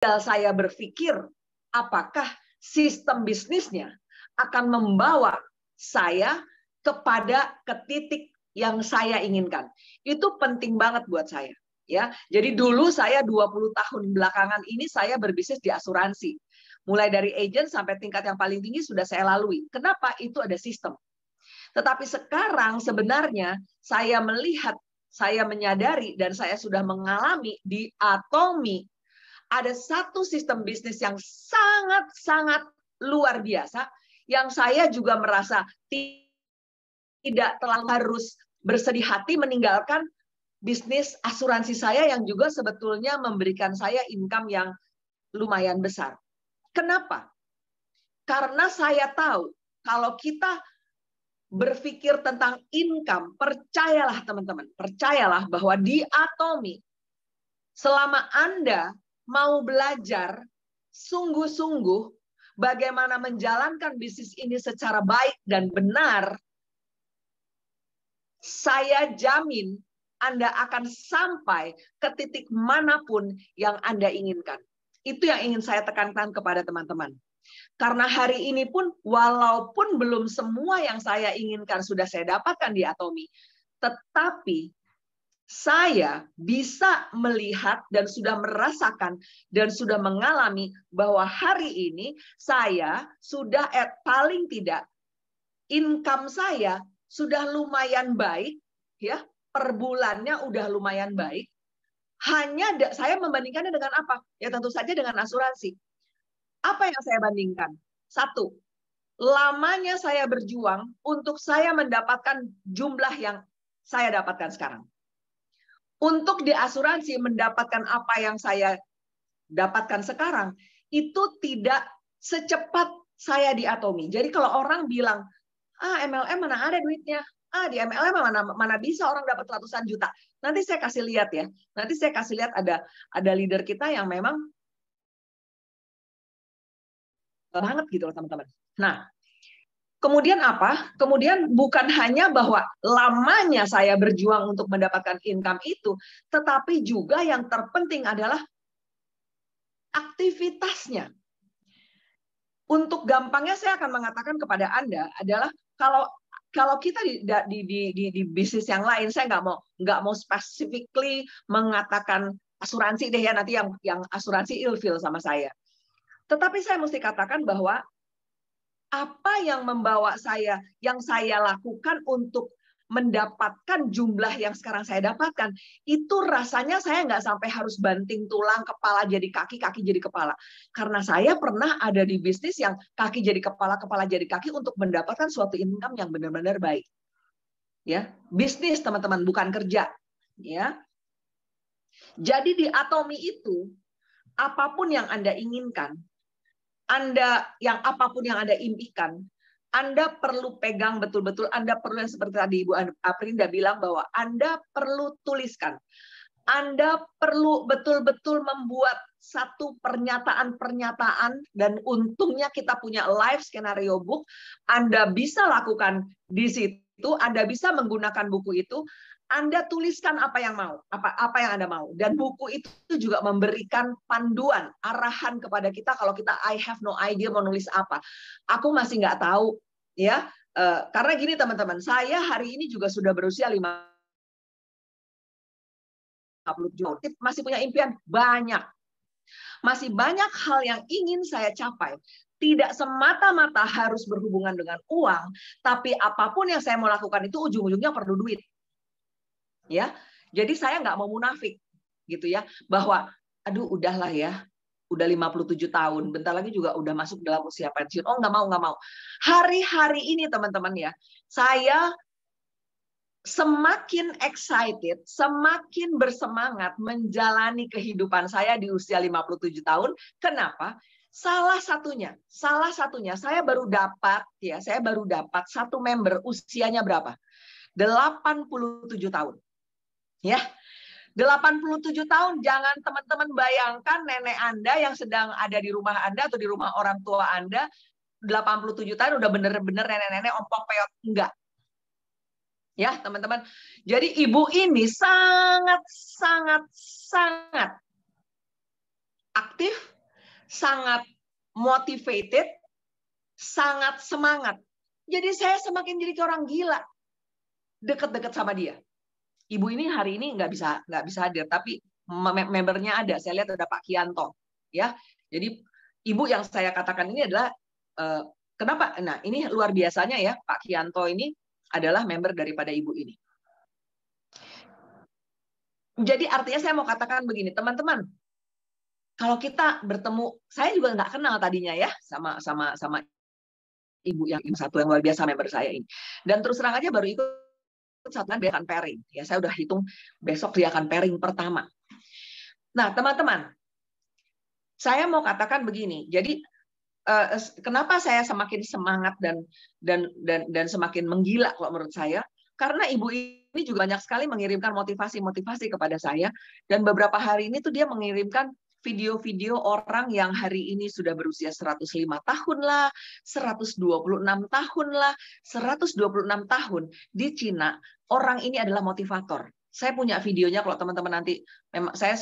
saya berpikir apakah sistem bisnisnya akan membawa saya kepada ke titik yang saya inginkan. Itu penting banget buat saya. Ya, jadi dulu saya 20 tahun belakangan ini saya berbisnis di asuransi. Mulai dari agent sampai tingkat yang paling tinggi sudah saya lalui. Kenapa? Itu ada sistem. Tetapi sekarang sebenarnya saya melihat, saya menyadari, dan saya sudah mengalami di Atomy, ada satu sistem bisnis yang sangat-sangat luar biasa, yang saya juga merasa tidak terlalu harus bersedih hati meninggalkan bisnis asuransi saya yang juga sebetulnya memberikan saya income yang lumayan besar. Kenapa? Karena saya tahu kalau kita berpikir tentang income, percayalah teman-teman, percayalah bahwa di Atomy, selama Anda mau belajar sungguh-sungguh bagaimana menjalankan bisnis ini secara baik dan benar, saya jamin Anda akan sampai ke titik manapun yang Anda inginkan. Itu yang ingin saya tekankan kepada teman-teman. Karena hari ini pun, walaupun belum semua yang saya inginkan sudah saya dapatkan di Atomy, tetapi saya bisa melihat dan sudah merasakan dan sudah mengalami bahwa hari ini saya sudah paling tidak income saya sudah lumayan baik, ya, per bulannya udah lumayan baik. Hanya saya membandingkannya dengan apa? Ya tentu saja dengan asuransi. Apa yang saya bandingkan? Satu, lamanya saya berjuang untuk saya mendapatkan jumlah yang saya dapatkan sekarang. Untuk di asuransi mendapatkan apa yang saya dapatkan sekarang, itu tidak secepat saya di Atomy. Jadi kalau orang bilang, MLM mana ada duitnya? Di MLM mana bisa orang dapat ratusan juta. Nanti saya kasih lihat ya. Nanti saya kasih lihat ada leader kita yang memang banget gitu loh teman-teman. Nah, kemudian apa? Kemudian bukan hanya bahwa lamanya saya berjuang untuk mendapatkan income itu, tetapi juga yang terpenting adalah aktivitasnya. Untuk gampangnya saya akan mengatakan kepada Anda adalah kalau kita di bisnis yang lain, saya nggak mau specifically mengatakan asuransi deh ya, nanti yang asuransi ilfil sama saya. Tetapi saya mesti katakan bahwa apa yang membawa saya, yang saya lakukan untuk mendapatkan jumlah yang sekarang saya dapatkan, itu rasanya saya nggak sampai harus banting tulang, kepala jadi kaki, kaki jadi kepala. Karena saya pernah ada di bisnis yang kaki jadi kepala, kepala jadi kaki untuk mendapatkan suatu income yang benar-benar baik. Ya, bisnis teman-teman, bukan kerja. Ya. Jadi di Atomy itu, apapun yang Anda inginkan, apapun yang Anda impikan, Anda perlu pegang betul-betul, Anda perlu yang seperti tadi Ibu Aprinda bilang bahwa Anda perlu tuliskan. Anda perlu betul-betul membuat satu pernyataan-pernyataan, dan untungnya kita punya live scenario book. Anda bisa lakukan di situ, Anda bisa menggunakan buku itu. Anda tuliskan apa yang mau, apa yang Anda mau, dan buku itu juga memberikan panduan, arahan kepada kita kalau kita I have no idea mau nulis apa. Aku masih nggak tahu, ya. Karena gini teman-teman, saya hari ini juga sudah berusia 50 tahun, masih punya impian banyak, masih banyak hal yang ingin saya capai. Tidak semata-mata harus berhubungan dengan uang, tapi apapun yang saya mau lakukan itu ujung-ujungnya perlu duit. Ya, jadi saya nggak mau munafik gitu ya, bahwa aduh udahlah ya, udah 57 tahun, bentar lagi juga udah masuk dalam usia pensiun. Oh nggak mau. Hari-hari ini teman-teman ya, saya semakin excited, semakin bersemangat menjalani kehidupan saya di usia 57 tahun. Kenapa? Salah satunya saya baru dapat satu member usianya berapa? 87 tahun. Ya, 87 tahun, jangan teman-teman bayangkan nenek Anda yang sedang ada di rumah Anda atau di rumah orang tua Anda, 87 tahun udah bener-bener nenek-nenek ompong peot. Enggak. Ya, teman-teman. Jadi ibu ini sangat aktif, sangat motivated, sangat semangat. Jadi saya semakin jadi kayak orang gila, deket-deket sama dia. Ibu ini hari ini nggak bisa hadir, tapi membernya ada. Saya lihat ada Pak Kianto, ya. Jadi ibu yang saya katakan ini adalah kenapa? Nah, ini luar biasanya ya, Pak Kianto ini adalah member daripada ibu ini. Jadi artinya saya mau katakan begini, teman-teman. Kalau kita bertemu, saya juga nggak kenal tadinya ya sama ibu yang satu yang luar biasa member saya ini. Dan terus terang aja baru ikut satu dia akan pairing. Ya, saya udah hitung besok dia akan pairing pertama. Nah, teman-teman, saya mau katakan begini. Jadi kenapa saya semakin semangat dan semakin menggila kalau menurut saya? Karena ibu ini juga banyak sekali mengirimkan motivasi-motivasi kepada saya, dan beberapa hari ini tuh dia mengirimkan video-video orang yang hari ini sudah berusia 105 tahun lah, 126 tahun lah, 126 tahun di Cina. Orang ini adalah motivator. Saya punya videonya kalau teman-teman nanti, memang saya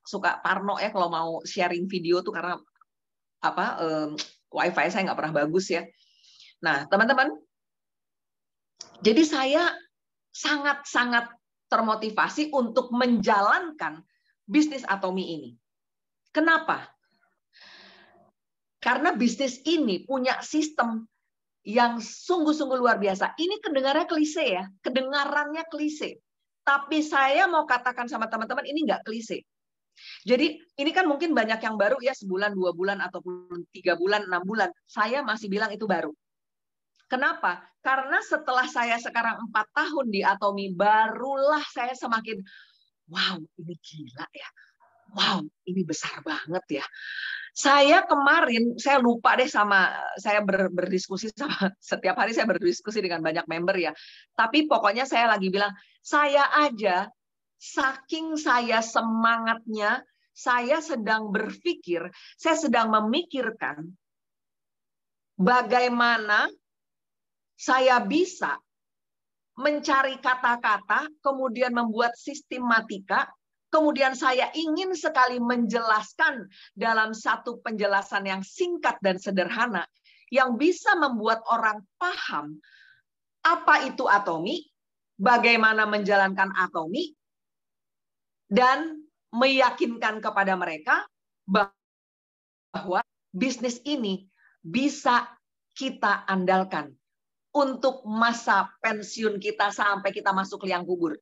suka parno ya kalau mau sharing video tuh, karena wifi saya nggak pernah bagus ya. Nah, teman-teman, jadi saya sangat-sangat termotivasi untuk menjalankan bisnis Atomy ini. Kenapa? Karena bisnis ini punya sistem yang sungguh-sungguh luar biasa. Ini kedengarannya klise ya, kedengarannya klise. Tapi saya mau katakan sama teman-teman, ini nggak klise. Jadi ini kan mungkin banyak yang baru ya, sebulan, 2 bulan, ataupun 3 bulan, 6 bulan. Saya masih bilang itu baru. Kenapa? Karena setelah saya sekarang 4 tahun di Atomy, barulah saya semakin, wow, ini gila ya. Wow, ini besar banget ya. Saya kemarin, saya lupa deh saya berdiskusi sama, setiap hari saya berdiskusi dengan banyak member ya. Tapi pokoknya saya lagi bilang, saya aja, saking saya semangatnya, saya sedang berpikir, saya sedang memikirkan bagaimana saya bisa mencari kata-kata, kemudian membuat sistematika, kemudian saya ingin sekali menjelaskan dalam satu penjelasan yang singkat dan sederhana, yang bisa membuat orang paham apa itu Atomy, bagaimana menjalankan Atomy, dan meyakinkan kepada mereka bahwa bisnis ini bisa kita andalkan untuk masa pensiun kita sampai kita masuk liang kubur.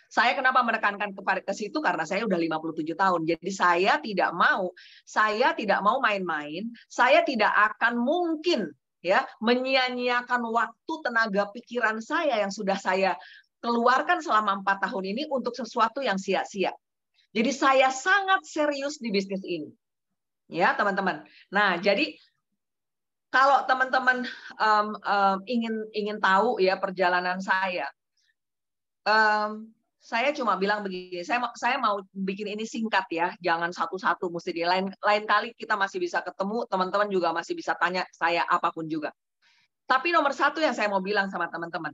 Saya kenapa menekankan ke situ, karena saya udah 57 tahun. Jadi saya tidak mau main-main, saya tidak akan mungkin ya menyia-nyiakan waktu, tenaga, pikiran saya yang sudah saya keluarkan selama 4 tahun ini untuk sesuatu yang sia-sia. Jadi saya sangat serius di bisnis ini. Ya, teman-teman. Nah, jadi kalau teman-teman ingin tahu ya perjalanan saya cuma bilang begini, saya mau bikin ini singkat ya, jangan satu-satu mesti di lain kali kita masih bisa ketemu, teman-teman juga masih bisa tanya saya apapun juga. Tapi nomor satu yang saya mau bilang sama teman-teman,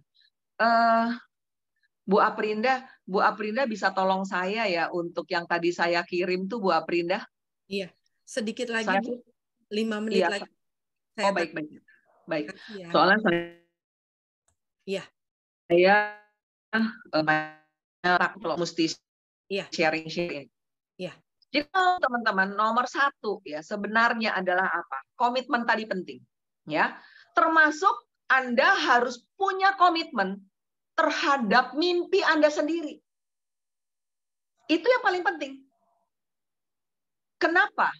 Bu Aprinda bisa tolong saya ya untuk yang tadi saya kirim tuh, Bu Aprinda? Iya, sedikit lagi Bu, 5 menit lagi. Oh, baik. Ya. Soalnya saya kalau mesti sharing. Iya. Jadi teman-teman, nomor satu ya sebenarnya adalah apa? Komitmen tadi penting, ya. Termasuk Anda harus punya komitmen terhadap mimpi Anda sendiri. Itu yang paling penting. Kenapa?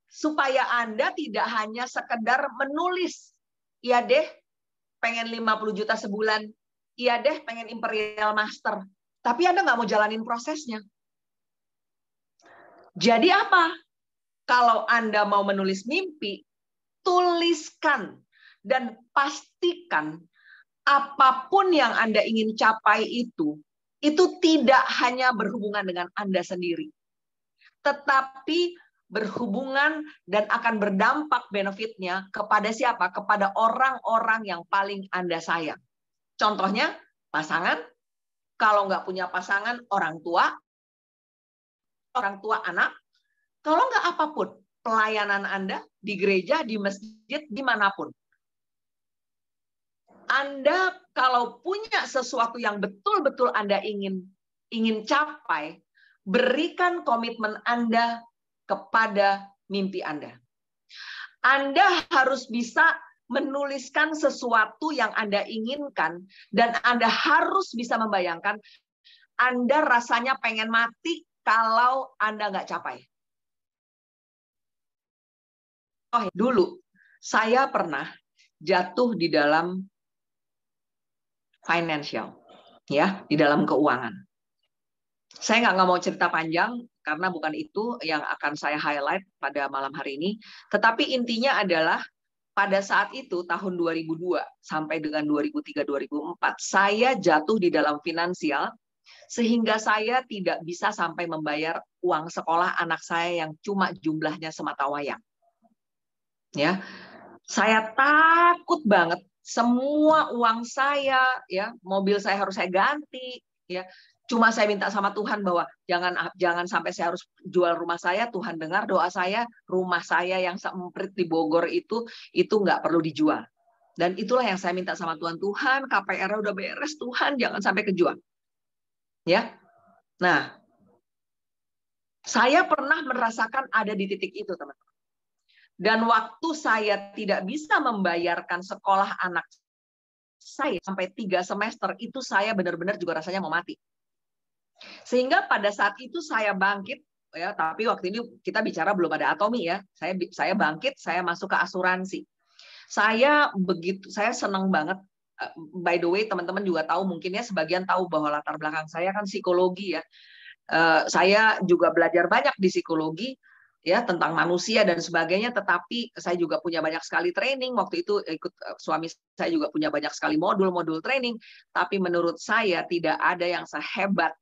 Supaya Anda tidak hanya sekedar menulis, ya deh, pengen 50 juta sebulan, iya deh, pengen Imperial Master. Tapi Anda nggak mau jalanin prosesnya. Jadi apa? Kalau Anda mau menulis mimpi, tuliskan dan pastikan apapun yang Anda ingin capai itu tidak hanya berhubungan dengan Anda sendiri, tetapi berhubungan dan akan berdampak benefitnya kepada siapa? Kepada orang-orang yang paling Anda sayang. Contohnya, pasangan. Kalau nggak punya pasangan, orang tua anak. Kalau nggak apapun, pelayanan Anda di gereja, di masjid, dimanapun. Anda kalau punya sesuatu yang betul-betul Anda ingin capai, berikan komitmen Anda kepada mimpi Anda. Anda harus bisa menuliskan sesuatu yang Anda inginkan, dan Anda harus bisa membayangkan Anda rasanya pengen mati kalau Anda nggak capai. Oh, dulu saya pernah jatuh di dalam financial, ya, di dalam keuangan. Saya nggak mau cerita panjang karena bukan itu yang akan saya highlight pada malam hari ini. Tetapi intinya adalah pada saat itu tahun 2002 sampai dengan 2003-2004 saya jatuh di dalam finansial sehingga saya tidak bisa sampai membayar uang sekolah anak saya yang cuma jumlahnya semata wayang. Ya, saya takut banget. Semua uang saya, ya, mobil saya harus saya ganti, ya. Cuma saya minta sama Tuhan bahwa jangan sampai saya harus jual rumah saya. Tuhan dengar doa saya, rumah saya yang semprit di Bogor itu nggak perlu dijual. Dan itulah yang saya minta sama Tuhan. Tuhan, KPR udah beres, Tuhan jangan sampai kejual. Ya, nah, saya pernah merasakan ada di titik itu, teman-teman. Dan waktu saya tidak bisa membayarkan sekolah anak saya sampai 3 semester, itu saya benar-benar juga rasanya mau mati. Sehingga pada saat itu saya bangkit, ya, tapi waktu ini kita bicara belum ada Atomi ya. Saya bangkit, saya masuk ke asuransi. Saya senang banget. By the way, teman-teman juga tahu, mungkin ya sebagian tahu bahwa latar belakang saya kan psikologi ya. Saya juga belajar banyak di psikologi, ya, tentang manusia dan sebagainya, tetapi saya juga punya banyak sekali training. Waktu itu ikut suami saya juga punya banyak sekali modul-modul training, tapi menurut saya tidak ada yang sehebat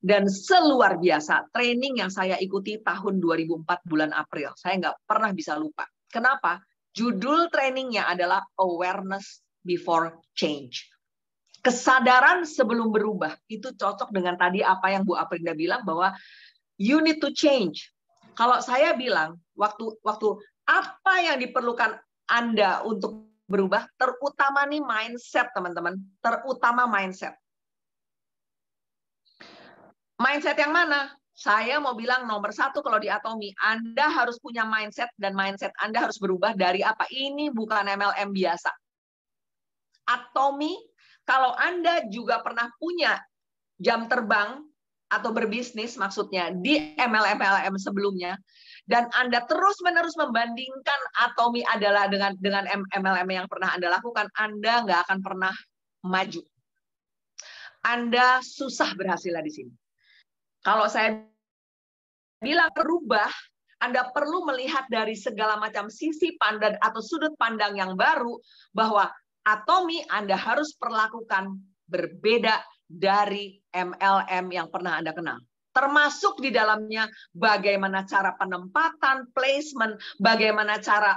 dan seluar biasa training yang saya ikuti tahun 2004 bulan April. Saya nggak pernah bisa lupa. Kenapa? Judul trainingnya adalah Awareness Before Change. Kesadaran sebelum berubah. Itu cocok dengan tadi apa yang Bu Aprinda bilang bahwa you need to change. Kalau saya bilang waktu apa yang diperlukan Anda untuk berubah, terutama nih mindset, teman-teman. Terutama mindset. Mindset yang mana? Saya mau bilang nomor 1 kalau di Atomi, Anda harus punya mindset dan mindset Anda harus berubah dari apa? Ini bukan MLM biasa. Atomi, kalau Anda juga pernah punya jam terbang atau berbisnis maksudnya di MLM sebelumnya, dan Anda terus-menerus membandingkan Atomi adalah dengan MLM yang pernah Anda lakukan, Anda nggak akan pernah maju. Anda susah berhasil di sini. Kalau saya bilang berubah, Anda perlu melihat dari segala macam sisi pandang atau sudut pandang yang baru, bahwa Atomi Anda harus perlakukan berbeda dari MLM yang pernah Anda kenal. Termasuk di dalamnya bagaimana cara penempatan, placement, bagaimana cara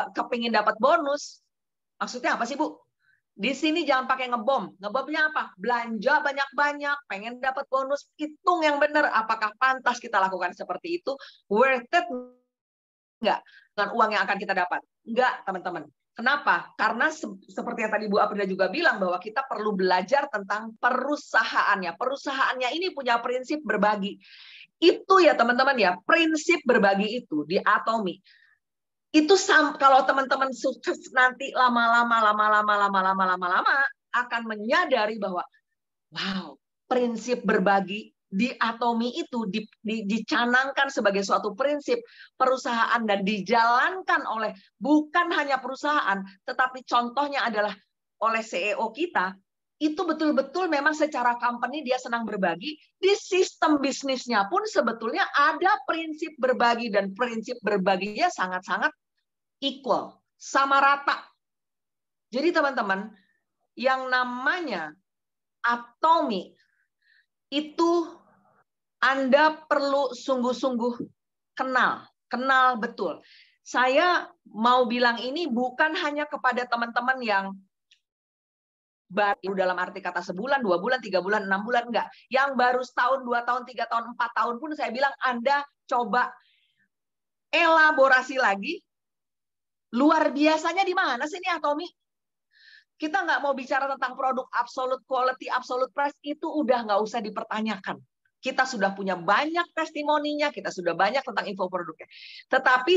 kepingin dapat bonus. Maksudnya apa sih, Bu? Di sini jangan pakai ngebom. Ngebomnya apa? Belanja banyak-banyak, pengen dapat bonus. Hitung yang benar. Apakah pantas kita lakukan seperti itu? Worth it enggak dengan uang yang akan kita dapat? Enggak, teman-teman. Kenapa? Karena seperti yang tadi Bu Aprinda juga bilang, bahwa kita perlu belajar tentang perusahaannya. Perusahaannya ini punya prinsip berbagi. Itu ya teman-teman ya, prinsip berbagi itu di Atomi. Itu kalau teman-teman sukses nanti lama-lama akan menyadari bahwa wow, prinsip berbagi di Atomi itu dicanangkan sebagai suatu prinsip perusahaan dan dijalankan oleh bukan hanya perusahaan, tetapi contohnya adalah oleh CEO kita. Itu betul-betul memang secara company dia senang berbagi. Di sistem bisnisnya pun sebetulnya ada prinsip berbagi, dan prinsip berbaginya sangat-sangat equal, sama rata. Jadi teman-teman, yang namanya Atomi itu Anda perlu sungguh-sungguh kenal betul. Saya mau bilang ini bukan hanya kepada teman-teman yang baru dalam arti kata sebulan, 2 bulan, 3 bulan, 6 bulan, enggak. Yang baru setahun, 2 tahun, 3 tahun, 4 tahun pun saya bilang Anda coba elaborasi lagi. Luar biasanya di mana sih ini Atomy? Kita nggak mau bicara tentang produk absolute quality, absolute price, itu udah nggak usah dipertanyakan. Kita sudah punya banyak testimoninya, kita sudah banyak tentang info produknya. Tetapi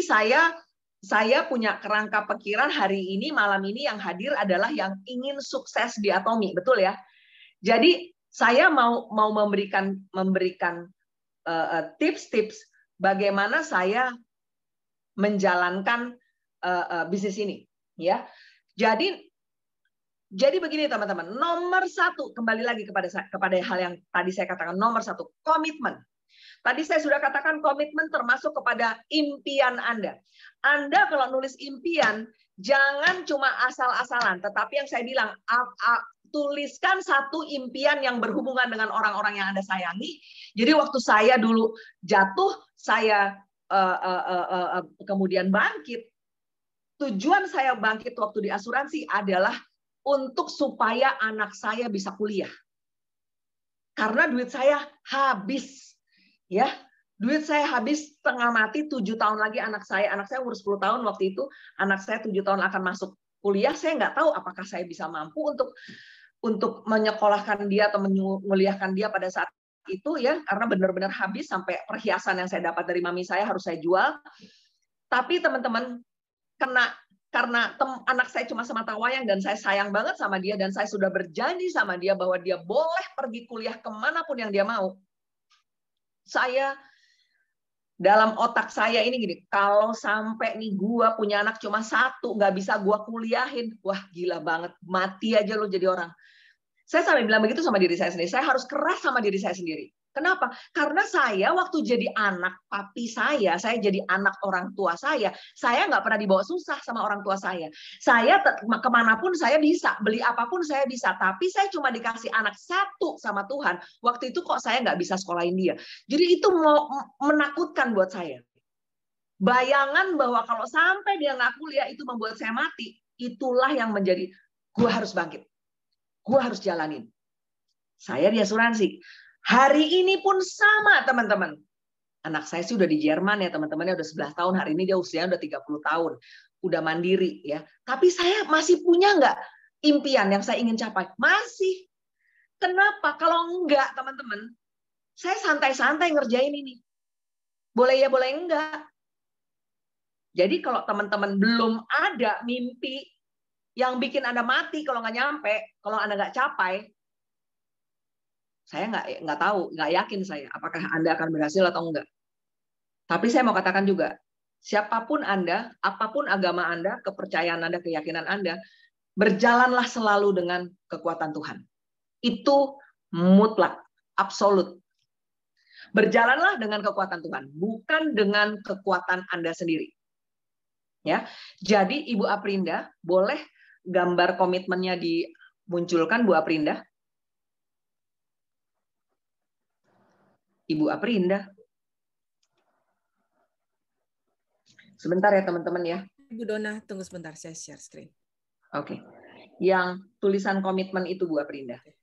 saya punya kerangka pikiran hari ini, malam ini yang hadir adalah yang ingin sukses di Atomy, betul ya? Jadi saya mau memberikan tips-tips bagaimana saya menjalankan bisnis ini, ya. Jadi begini teman-teman, nomor 1 kembali lagi kepada hal yang tadi saya katakan, nomor 1 komitmen. Tadi saya sudah katakan komitmen termasuk kepada impian Anda. Anda kalau nulis impian jangan cuma asal-asalan, tetapi yang saya bilang tuliskan satu impian yang berhubungan dengan orang-orang yang Anda sayangi. Jadi waktu saya dulu jatuh, saya kemudian bangkit. Tujuan saya bangkit waktu di asuransi adalah untuk supaya anak saya bisa kuliah. Karena duit saya habis. Ya, duit saya habis setengah mati, 7 tahun lagi anak saya umur 10 tahun waktu itu, anak saya 7 tahun akan masuk kuliah. Saya nggak tahu apakah saya bisa mampu untuk menyekolahkan dia atau menguliahkan dia pada saat itu, ya, karena benar-benar habis sampai perhiasan yang saya dapat dari mami saya harus saya jual. Tapi teman-teman, karena anak saya cuma semata wayang dan saya sayang banget sama dia dan saya sudah berjanji sama dia bahwa dia boleh pergi kuliah kemanapun yang dia mau. Saya dalam otak saya ini gini, kalau sampai nih gua punya anak cuma 1, nggak bisa gua kuliahin, wah gila banget, mati aja lo jadi orang. Saya sampai bilang begitu sama diri saya sendiri. Saya harus keras sama diri saya sendiri. Kenapa? Karena saya waktu jadi anak papi saya jadi anak orang tua saya nggak pernah dibawa susah sama orang tua saya. Saya kemanapun saya bisa, beli apapun saya bisa. Tapi saya cuma dikasih anak 1 sama Tuhan. Waktu itu kok saya nggak bisa sekolahin dia. Jadi itu menakutkan buat saya. Bayangan bahwa kalau sampai dia nggak kuliah itu membuat saya mati. Itulah yang menjadi, gue harus bangkit. Gue harus jalanin. Saya di asuransi. Hari ini pun sama, teman-teman. Anak saya sih udah di Jerman ya, teman-temannya udah 11 tahun. Hari ini dia usianya udah 30 tahun. Udah mandiri ya. Tapi saya masih punya nggak impian yang saya ingin capai? Masih. Kenapa? Kalau enggak, teman-teman, saya santai-santai ngerjain ini. Boleh ya, boleh enggak. Jadi kalau teman-teman belum ada mimpi yang bikin Anda mati kalau nggak nyampe, kalau Anda nggak capai, saya nggak tahu, nggak yakin saya apakah Anda akan berhasil atau enggak. Tapi saya mau katakan juga, siapapun Anda, apapun agama Anda, kepercayaan Anda, keyakinan Anda, berjalanlah selalu dengan kekuatan Tuhan. Itu mutlak, absolut. Berjalanlah dengan kekuatan Tuhan, bukan dengan kekuatan Anda sendiri. Ya, jadi Ibu Aprinda, boleh gambar komitmennya dimunculkan, Bu Aprinda? Ibu Aprinda. Sebentar ya teman-teman ya. Ibu Dona, tunggu sebentar, saya share screen. Oke. Yang tulisan komitmen itu Bu Aprinda. Baik.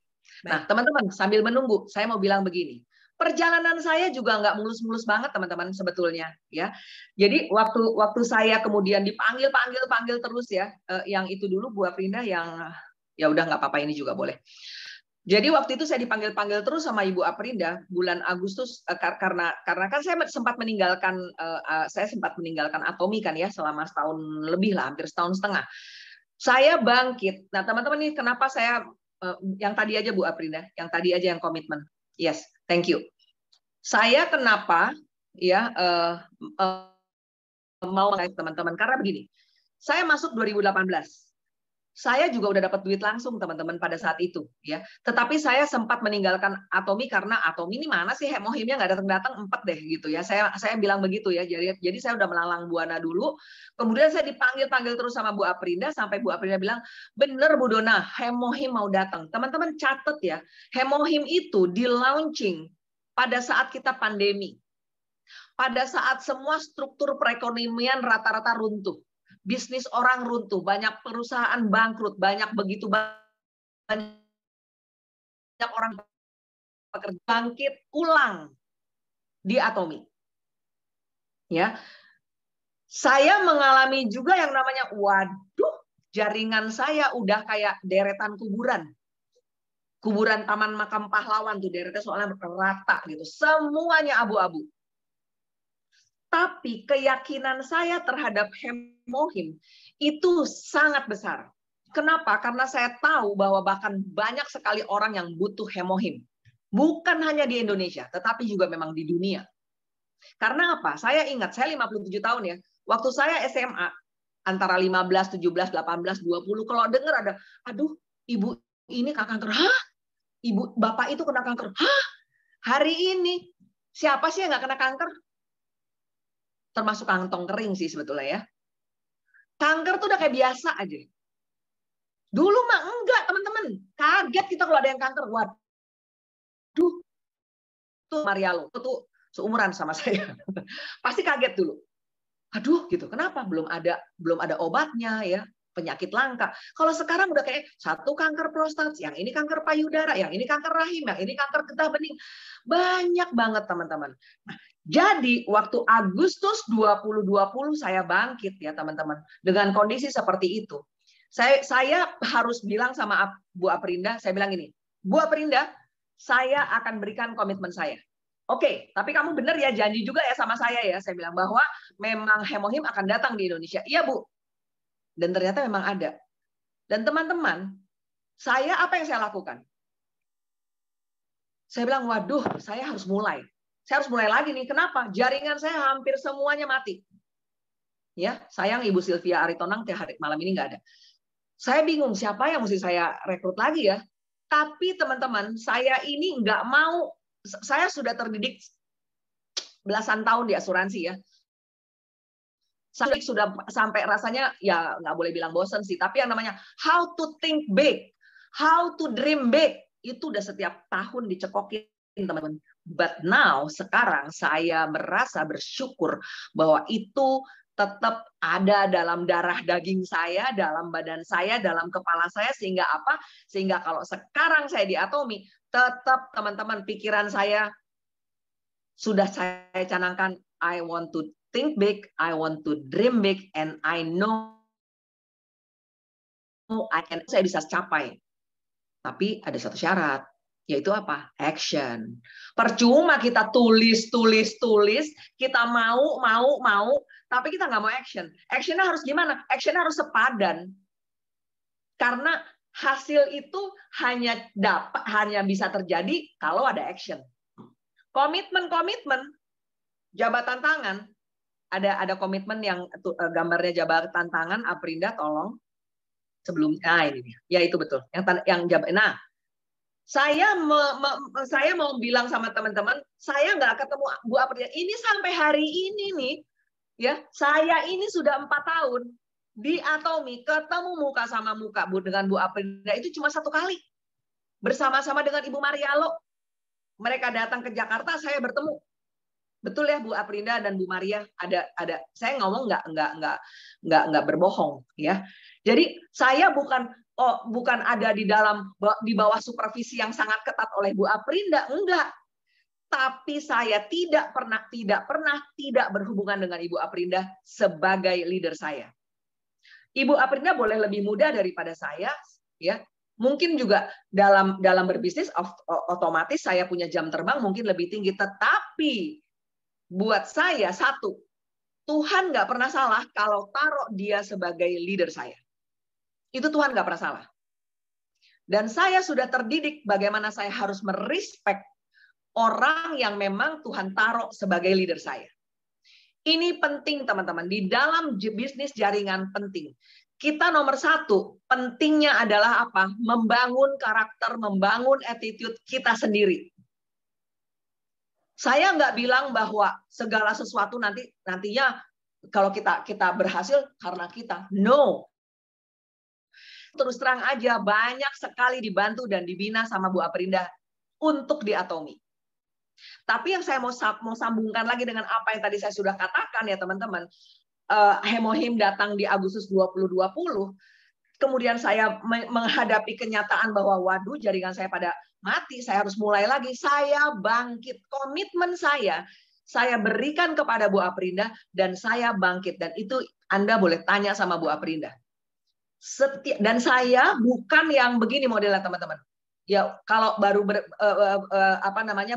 Nah teman-teman, sambil menunggu, saya mau bilang begini. Perjalanan saya juga nggak mulus-mulus banget teman-teman sebetulnya ya. Jadi waktu saya kemudian dipanggil terus ya, yang itu dulu Bu Aprinda, yang ya udah nggak apa-apa, ini juga boleh. Jadi waktu itu saya dipanggil terus sama Ibu Aprinda bulan Agustus, karena kan saya sempat meninggalkan Atomy kan ya, selama setahun lebih lah, hampir setahun setengah. Saya bangkit. Nah teman-teman, ini kenapa saya yang tadi aja Bu Aprinda, yang tadi aja yang komitmen. Yes, thank you. Saya kenapa ya mau teman-teman, karena begini. Saya masuk 2018. Saya juga udah dapat duit langsung teman-teman pada saat itu ya. Tetapi saya sempat meninggalkan Atomy karena Atomy ini mana sih hemohimnya nggak datang-datang, empet deh gitu ya. Saya bilang begitu ya. Jadi saya udah melalang buana dulu. Kemudian saya dipanggil terus sama Bu Aprinda sampai Bu Aprinda bilang, "Bener Bu Dona, hemohim mau datang." Teman-teman catat ya. Hemohim itu di launching pada saat kita pandemi. Pada saat semua struktur perekonomian rata-rata runtuh. Bisnis orang runtuh, banyak perusahaan bangkrut, banyak begitu banyak banyak orang pekerja bangkit ulang di Atomi. Ya, saya mengalami juga yang namanya, waduh, jaringan saya udah kayak deretan kuburan. Kuburan Taman Makam Pahlawan tuh deretnya soalnya rata gitu. Semuanya abu-abu. Tapi keyakinan saya terhadap Hemohim itu sangat besar. Kenapa? Karena saya tahu bahwa bahkan banyak sekali orang yang butuh Hemohim. Bukan hanya di Indonesia, tetapi juga memang di dunia. Karena apa? Saya ingat, saya 57 tahun ya. Waktu saya SMA, antara 15, 17, 18, 20, kalau dengar ada, aduh, ibu ini kena kanker. Hah? Ibu, bapak itu kena kanker. Hah? Hari ini, siapa sih yang nggak kena kanker? Termasuk kantong kering sih sebetulnya ya. Kanker tuh udah kayak biasa aja. Dulu mah enggak, teman-teman. Kaget kita kalau ada yang kanker. Waduh, tuh Marialo, tuh seumuran sama saya. Pasti kaget dulu. Aduh, gitu. Kenapa? Belum ada obatnya ya. Penyakit langka. Kalau sekarang udah kayak satu kanker prostat, yang ini kanker payudara, yang ini kanker rahim, yang ini kanker getah bening. Banyak banget teman-teman. Nah, jadi waktu Agustus 2020 saya bangkit ya teman-teman. Dengan kondisi seperti itu. Saya harus bilang sama Bu Aprinda, saya bilang gini, Bu Aprinda, saya akan berikan komitmen saya. Oke, tapi kamu benar ya, janji juga ya sama saya ya. Saya bilang bahwa memang Hemohim akan datang di Indonesia. Iya Bu. Dan ternyata memang ada. Dan teman-teman, apa yang saya lakukan? Saya bilang, waduh, saya harus mulai. Saya harus mulai lagi nih. Kenapa? Jaringan saya hampir semuanya mati. Ya, sayang Ibu Sylvia Aritonang hari malam ini nggak ada. Saya bingung siapa yang mesti saya rekrut lagi ya. Tapi teman-teman, saya ini nggak mau. Saya sudah terdidik belasan tahun di asuransi ya. Saya sudah sampai rasanya ya nggak boleh bilang bosen sih. Tapi yang namanya how to think big, how to dream big itu udah setiap tahun dicekokin teman-teman. But now sekarang saya merasa bersyukur bahwa itu tetap ada dalam darah daging saya, dalam badan saya, dalam kepala saya, sehingga apa? Sehingga kalau sekarang saya di Atomi, tetap teman-teman pikiran saya sudah saya canangkan, I want to think big, I want to dream big, and I know saya bisa capai. Tapi ada satu syarat, yaitu apa? Action. Percuma kita tulis, kita mau, tapi kita nggak mau action. Actionnya harus gimana? Actionnya harus sepadan. Karena hasil itu hanya bisa terjadi kalau ada action. Komitmen, jabatan tangan. Ada komitmen yang gambarnya jabatan tangan, Aprinda tolong. Sebelumnya ini ya itu betul yang jabatan. Nah, saya mau bilang sama teman-teman, saya nggak ketemu Bu Aprinda ini sampai hari ini nih ya. Saya ini sudah 4 tahun di Atomi, ketemu muka sama muka dengan Bu Aprinda itu cuma 1 kali bersama-sama dengan Ibu Marialo. Mereka datang ke Jakarta, saya bertemu. Betul ya Bu Aprinda dan Bu Maria, ada saya ngomong nggak berbohong ya. Jadi saya bukan ada di bawah supervisi yang sangat ketat oleh Bu Aprinda, enggak. Tapi saya tidak pernah berhubungan dengan Ibu Aprinda sebagai leader saya. Ibu Aprinda boleh lebih muda daripada saya ya. Mungkin juga dalam berbisnis otomatis saya punya jam terbang mungkin lebih tinggi, tetapi buat saya satu, Tuhan nggak pernah salah kalau taruh dia sebagai leader saya. Itu Tuhan nggak pernah salah. Dan saya sudah terdidik bagaimana saya harus merespek orang yang memang Tuhan taruh sebagai leader saya. Ini penting teman-teman, di dalam bisnis jaringan penting. Kita nomor 1, pentingnya adalah apa? Membangun karakter, membangun attitude kita sendiri. Saya nggak bilang bahwa segala sesuatu nantinya kalau kita berhasil karena kita. No. Terus terang aja, banyak sekali dibantu dan dibina sama Bu Aprinda untuk di Atomi. Tapi yang saya mau sambungkan lagi dengan apa yang tadi saya sudah katakan ya teman-teman, Hemohim datang di Agustus 2020. kemudian saya menghadapi kenyataan bahwa waduh jaringan saya pada mati, saya harus mulai lagi. Saya bangkit, komitmen saya berikan kepada Bu Aprinda dan saya bangkit. Dan itu Anda boleh tanya sama Bu Aprinda. Dan saya bukan yang begini modelnya teman-teman. Ya kalau baru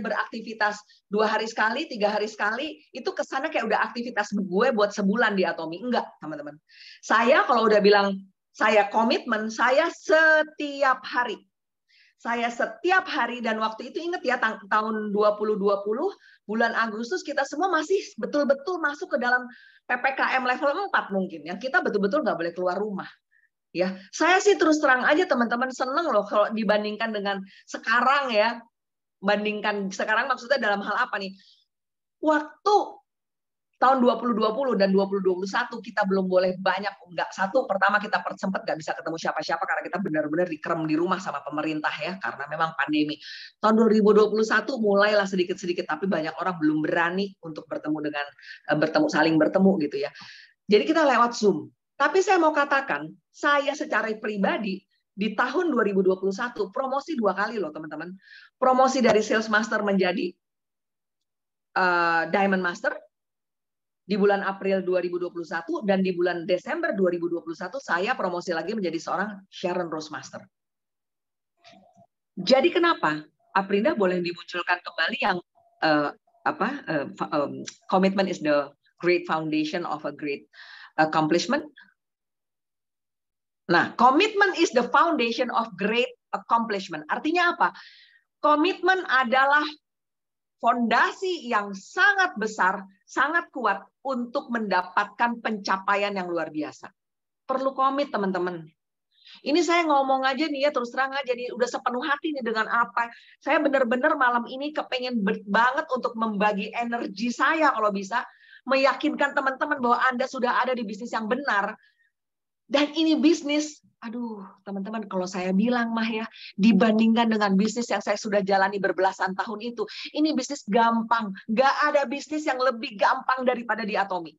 beraktivitas 2 hari sekali, 3 hari sekali, itu kesannya kayak udah aktivitas gue buat sebulan di Atomi. Enggak, teman-teman. Saya kalau udah bilang saya komitmen, saya setiap hari. Saya setiap hari, dan waktu itu ingat ya tahun 2020, bulan Agustus kita semua masih betul-betul masuk ke dalam PPKM level 4 mungkin. Yang kita betul-betul nggak boleh keluar rumah. Ya, saya sih terus terang aja teman-teman seneng loh kalau dibandingkan dengan sekarang ya. Bandingkan sekarang maksudnya dalam hal apa nih? Waktu tahun 2020 dan 2021 kita belum boleh banyak, enggak. Satu, pertama kita sempat nggak bisa ketemu siapa-siapa karena kita benar-benar dikerem di rumah sama pemerintah ya, karena memang pandemi. Tahun 2021 mulailah sedikit-sedikit, tapi banyak orang belum berani untuk saling bertemu gitu ya. Jadi kita lewat Zoom. Tapi saya mau katakan, saya secara pribadi di tahun 2021 promosi 2 kali loh teman-teman. Promosi dari Sales Master menjadi Diamond Master di bulan April 2021, dan di bulan Desember 2021 saya promosi lagi menjadi seorang Sharon Rose Master. Jadi kenapa Aprinda boleh dimunculkan kembali yang commitment is the great foundation of a great accomplishment. Nah, commitment is the foundation of great accomplishment. Artinya apa? Komitmen adalah fondasi yang sangat besar, sangat kuat untuk mendapatkan pencapaian yang luar biasa. Perlu komit, teman-teman. Ini saya ngomong aja nih ya, terus terang aja nih, udah sepenuh hati nih dengan apa. Saya benar-benar malam ini kepengen banget untuk membagi energi saya kalau bisa, meyakinkan teman-teman bahwa Anda sudah ada di bisnis yang benar. Dan ini bisnis, aduh teman-teman, kalau saya bilang mah ya, dibandingkan dengan bisnis yang saya sudah jalani berbelasan tahun itu, ini bisnis gampang. Nggak ada bisnis yang lebih gampang daripada di Atomi.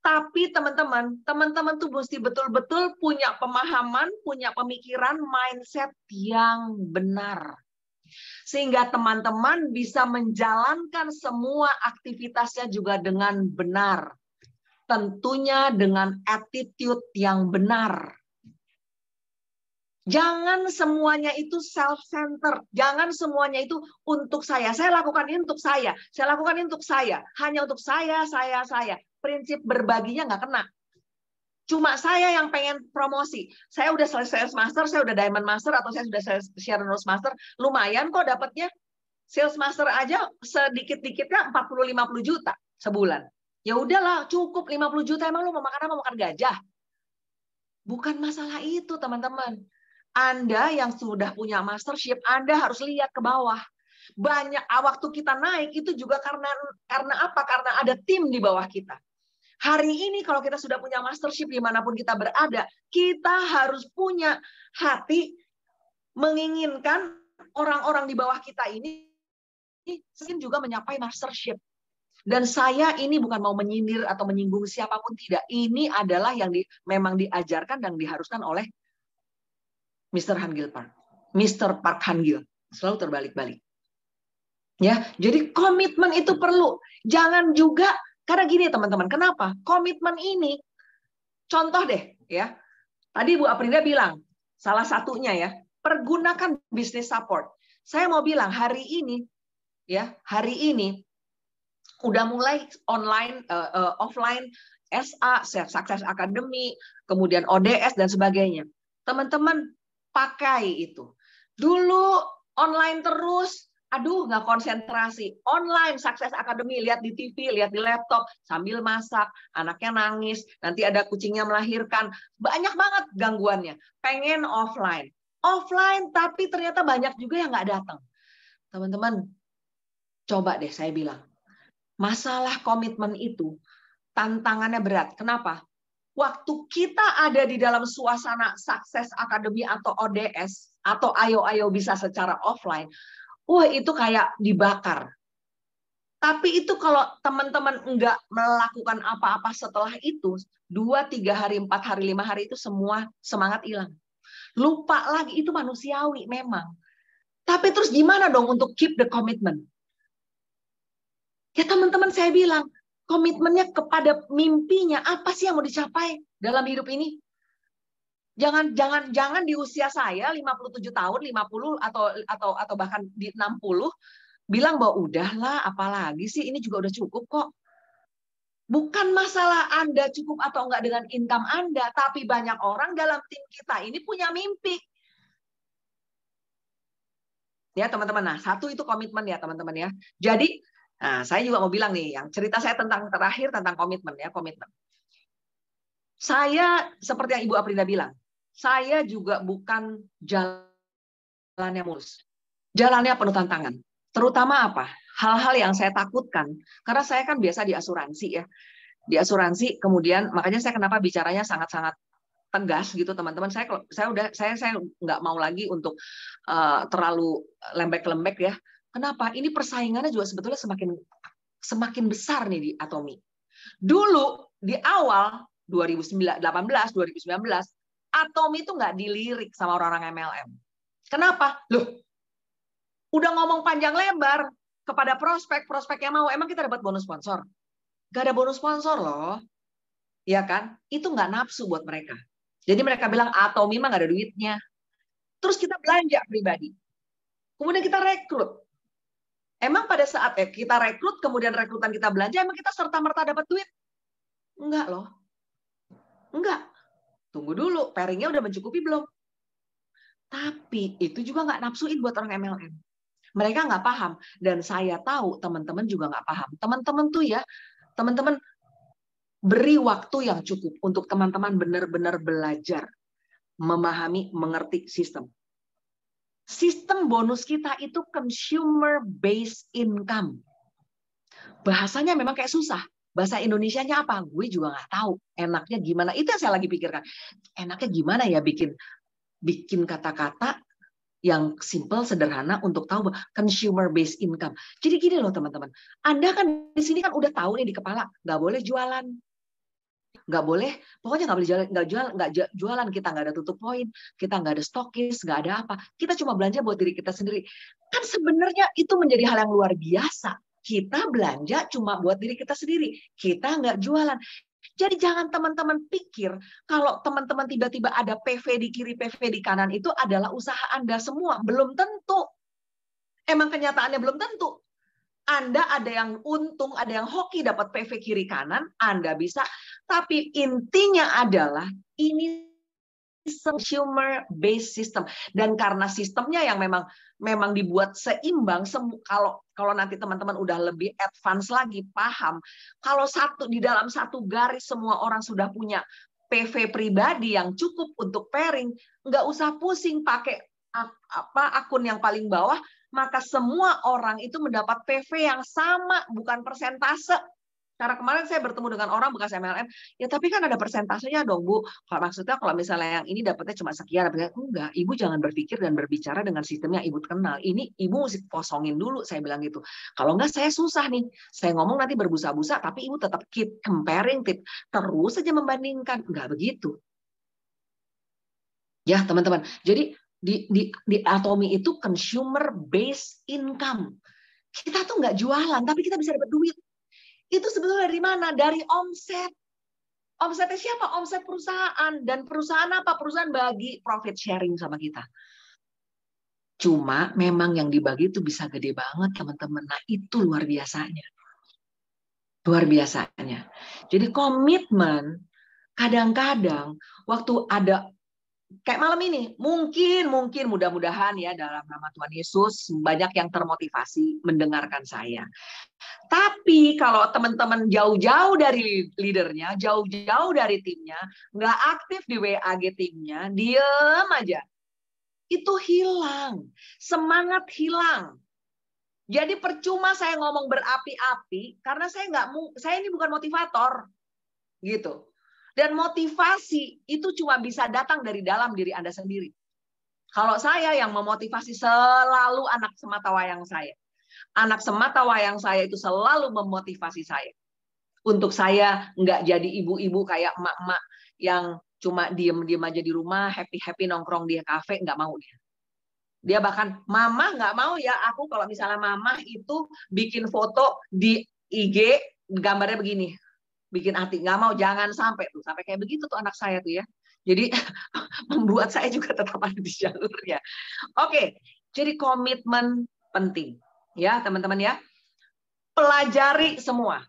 Tapi teman-teman tuh mesti betul-betul punya pemahaman, punya pemikiran, mindset yang benar. Sehingga teman-teman bisa menjalankan semua aktivitasnya juga dengan benar. Tentunya dengan attitude yang benar. Jangan semuanya itu self-centered. Jangan semuanya itu untuk saya. Saya lakukan ini untuk saya. Saya lakukan ini untuk saya. Hanya untuk saya. Prinsip berbaginya nggak kena. Cuma saya yang pengen promosi. Saya udah selesai Sales Master, saya udah Diamond Master, atau saya sudah Sharon Rose Master. Lumayan kok dapatnya. Sales Master aja sedikit-dikitnya 40-50 juta sebulan. Ya udahlah, cukup 50 juta, emang lu mau makan apa? Makan gajah. Bukan masalah itu, teman-teman. Anda yang sudah punya mastership, Anda harus lihat ke bawah. Banyak waktu kita naik itu juga karena apa? Karena ada tim di bawah kita. Hari ini kalau kita sudah punya mastership dimanapun kita berada, kita harus punya hati menginginkan orang-orang di bawah kita ini juga mencapai mastership. Dan saya ini bukan mau menyindir atau menyinggung siapapun, tidak. Ini adalah yang memang diajarkan dan diharuskan oleh Mr. Hangil Park. Mr. Park Hangil. Selalu terbalik-balik. Ya, jadi komitmen itu perlu. Jangan juga, karena gini teman-teman, kenapa? Komitmen ini, contoh deh, ya. Tadi Bu Aprinda bilang, salah satunya ya, pergunakan business support. Saya mau bilang, hari ini, udah mulai online, offline, SA, Success Academy, kemudian ODS dan sebagainya. Teman-teman pakai itu. Dulu online terus, aduh nggak konsentrasi. Online Success Academy, lihat di TV, lihat di laptop, sambil masak, anaknya nangis, nanti ada kucingnya melahirkan. Banyak banget gangguannya. Pengen offline. Offline, tapi ternyata banyak juga yang nggak datang. Teman-teman, coba deh saya bilang. Masalah komitmen itu tantangannya berat. Kenapa? Waktu kita ada di dalam suasana Success Academy atau ODS atau ayo bisa secara offline, itu kayak dibakar. Tapi itu kalau teman-teman enggak melakukan apa-apa setelah itu, 2, 3 hari, 4 hari, 5 hari itu semua semangat hilang. Lupa lagi, itu manusiawi memang. Tapi terus gimana dong untuk keep the commitment? Ya teman-teman saya bilang, komitmennya kepada mimpinya, apa sih yang mau dicapai dalam hidup ini? Jangan di usia saya 57 tahun, 50 atau bahkan di 60 bilang bahwa udahlah, apalagi sih, ini juga udah cukup kok. Bukan masalah Anda cukup atau enggak dengan income Anda, tapi banyak orang dalam tim kita ini punya mimpi. Ya teman-teman, nah satu itu komitmen ya teman-teman ya. Jadi, nah, saya juga mau bilang nih, yang cerita saya tentang terakhir tentang komitmen ya, komitmen. Saya seperti yang Ibu Aprida bilang, saya juga bukan jalannya mulus. Jalannya penuh tantangan. Terutama apa? Hal-hal yang saya takutkan. Karena saya kan biasa di asuransi ya. Di asuransi, kemudian makanya saya kenapa bicaranya sangat-sangat tegas gitu teman-teman. Saya nggak mau lagi untuk terlalu lembek-lembek ya. Kenapa? Ini persaingannya juga sebetulnya semakin besar nih di Atomi. Dulu di awal 2018, 2019, Atomi itu nggak dilirik sama orang-orang MLM. Kenapa? Loh, udah ngomong panjang lebar kepada prospek yang mau, emang kita dapat bonus sponsor? Gak ada bonus sponsor loh. Ya kan? Itu nggak nafsu buat mereka. Jadi mereka bilang, Atomi mah nggak ada duitnya. Terus kita belanja pribadi. Kemudian kita rekrut. Emang pada saat kita rekrut, kemudian rekrutan kita belanja, emang kita serta-merta dapat duit? Enggak loh. Enggak. Tunggu dulu, pairingnya udah mencukupi belum? Tapi itu juga nggak nafsuin buat orang MLM. Mereka nggak paham. Dan saya tahu teman-teman juga nggak paham. Teman-teman tuh ya, teman-teman beri waktu yang cukup untuk teman-teman benar-benar belajar, memahami, mengerti sistem. Sistem bonus kita itu consumer based income. Bahasanya memang kayak susah. Bahasa Indonesianya apa? Gue juga nggak tahu. Enaknya gimana? Itu yang saya lagi pikirkan. Enaknya gimana ya bikin kata-kata yang simple, sederhana untuk tahu consumer based income. Jadi gini loh teman-teman. Anda kan di sini kan udah tahu nih di kepala, nggak boleh jualan. Nggak boleh, pokoknya nggak boleh jualan, kita nggak ada tutup poin, kita nggak ada stokis, nggak ada apa. Kita cuma belanja buat diri kita sendiri. Kan sebenarnya itu menjadi hal yang luar biasa. Kita belanja cuma buat diri kita sendiri. Kita nggak jualan. Jadi jangan teman-teman pikir kalau teman-teman tiba-tiba ada PV di kiri, PV di kanan itu adalah usaha Anda semua. Belum tentu. Emang kenyataannya belum tentu. Anda ada yang untung, ada yang hoki dapat PV kiri kanan, Anda bisa. Tapi intinya adalah ini consumer based system, dan karena sistemnya yang memang dibuat seimbang. Kalau nanti teman-teman udah lebih advance lagi paham, kalau di dalam satu garis semua orang sudah punya PV pribadi yang cukup untuk pairing, nggak usah pusing pakai akun yang paling bawah, maka semua orang itu mendapat PV yang sama, bukan persentase. Karena kemarin saya bertemu dengan orang bekas MLM, ya tapi kan ada persentasenya dong Bu. Maksudnya kalau misalnya yang ini dapatnya cuma sekian, enggak. Ibu jangan berpikir dan berbicara dengan sistem yang Ibu kenal. Ini Ibu mesti kosongin dulu, saya bilang gitu. Kalau enggak saya susah nih. Saya ngomong nanti berbusa-busa, tapi Ibu tetap keep comparing, terus saja membandingkan. Enggak begitu. Ya teman-teman. Jadi di Atomi itu consumer based income. Kita tuh nggak jualan, tapi kita bisa dapat duit. Itu sebetulnya dari mana? Dari omset. Omsetnya siapa? Omset perusahaan. Dan perusahaan apa? Perusahaan bagi profit sharing sama kita. Cuma memang yang dibagi itu bisa gede banget teman-teman. Nah itu luar biasanya. Luar biasanya. Jadi komitmen kadang-kadang waktu ada kayak malam ini, mungkin mudah-mudahan ya dalam nama Tuhan Yesus banyak yang termotivasi mendengarkan saya. Tapi kalau teman-teman jauh-jauh dari leadernya, jauh-jauh dari timnya, nggak aktif di WAG timnya, diem aja, itu hilang, semangat hilang. Jadi percuma saya ngomong berapi-api karena saya ini bukan motivator, gitu. Dan motivasi itu cuma bisa datang dari dalam diri Anda sendiri. Kalau saya yang memotivasi selalu anak sematawayang saya. Anak sematawayang saya itu selalu memotivasi saya. Untuk saya nggak jadi ibu-ibu kayak emak-emak yang cuma diem-diem aja di rumah, happy-happy nongkrong di kafe, nggak mau dia. Dia bahkan, mama nggak mau ya, aku kalau misalnya mama itu bikin foto di IG, gambarnya begini, bikin hati, nggak mau, jangan sampai tuh, sampai kayak begitu tuh anak saya tuh ya. Jadi membuat saya juga tetap ada di jalurnya. Oke, jadi komitmen penting ya teman-teman ya. Pelajari semua.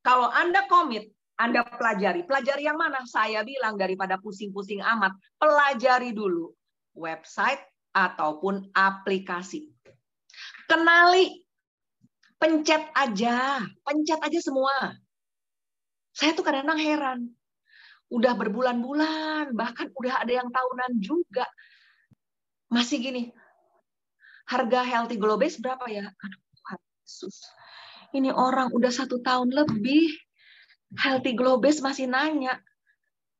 Kalau Anda komit, Anda pelajari. Pelajari yang mana? Saya bilang daripada pusing-pusing amat, pelajari dulu website ataupun aplikasi. Kenali, pencet aja semua. Saya tuh kadang-kadang heran. Udah berbulan-bulan, bahkan udah ada yang tahunan juga. Masih gini, harga Healthy Glow Base berapa ya? Aduh, Tuhan Yesus. Ini orang udah 1 tahun lebih, Healthy Glow Base masih nanya.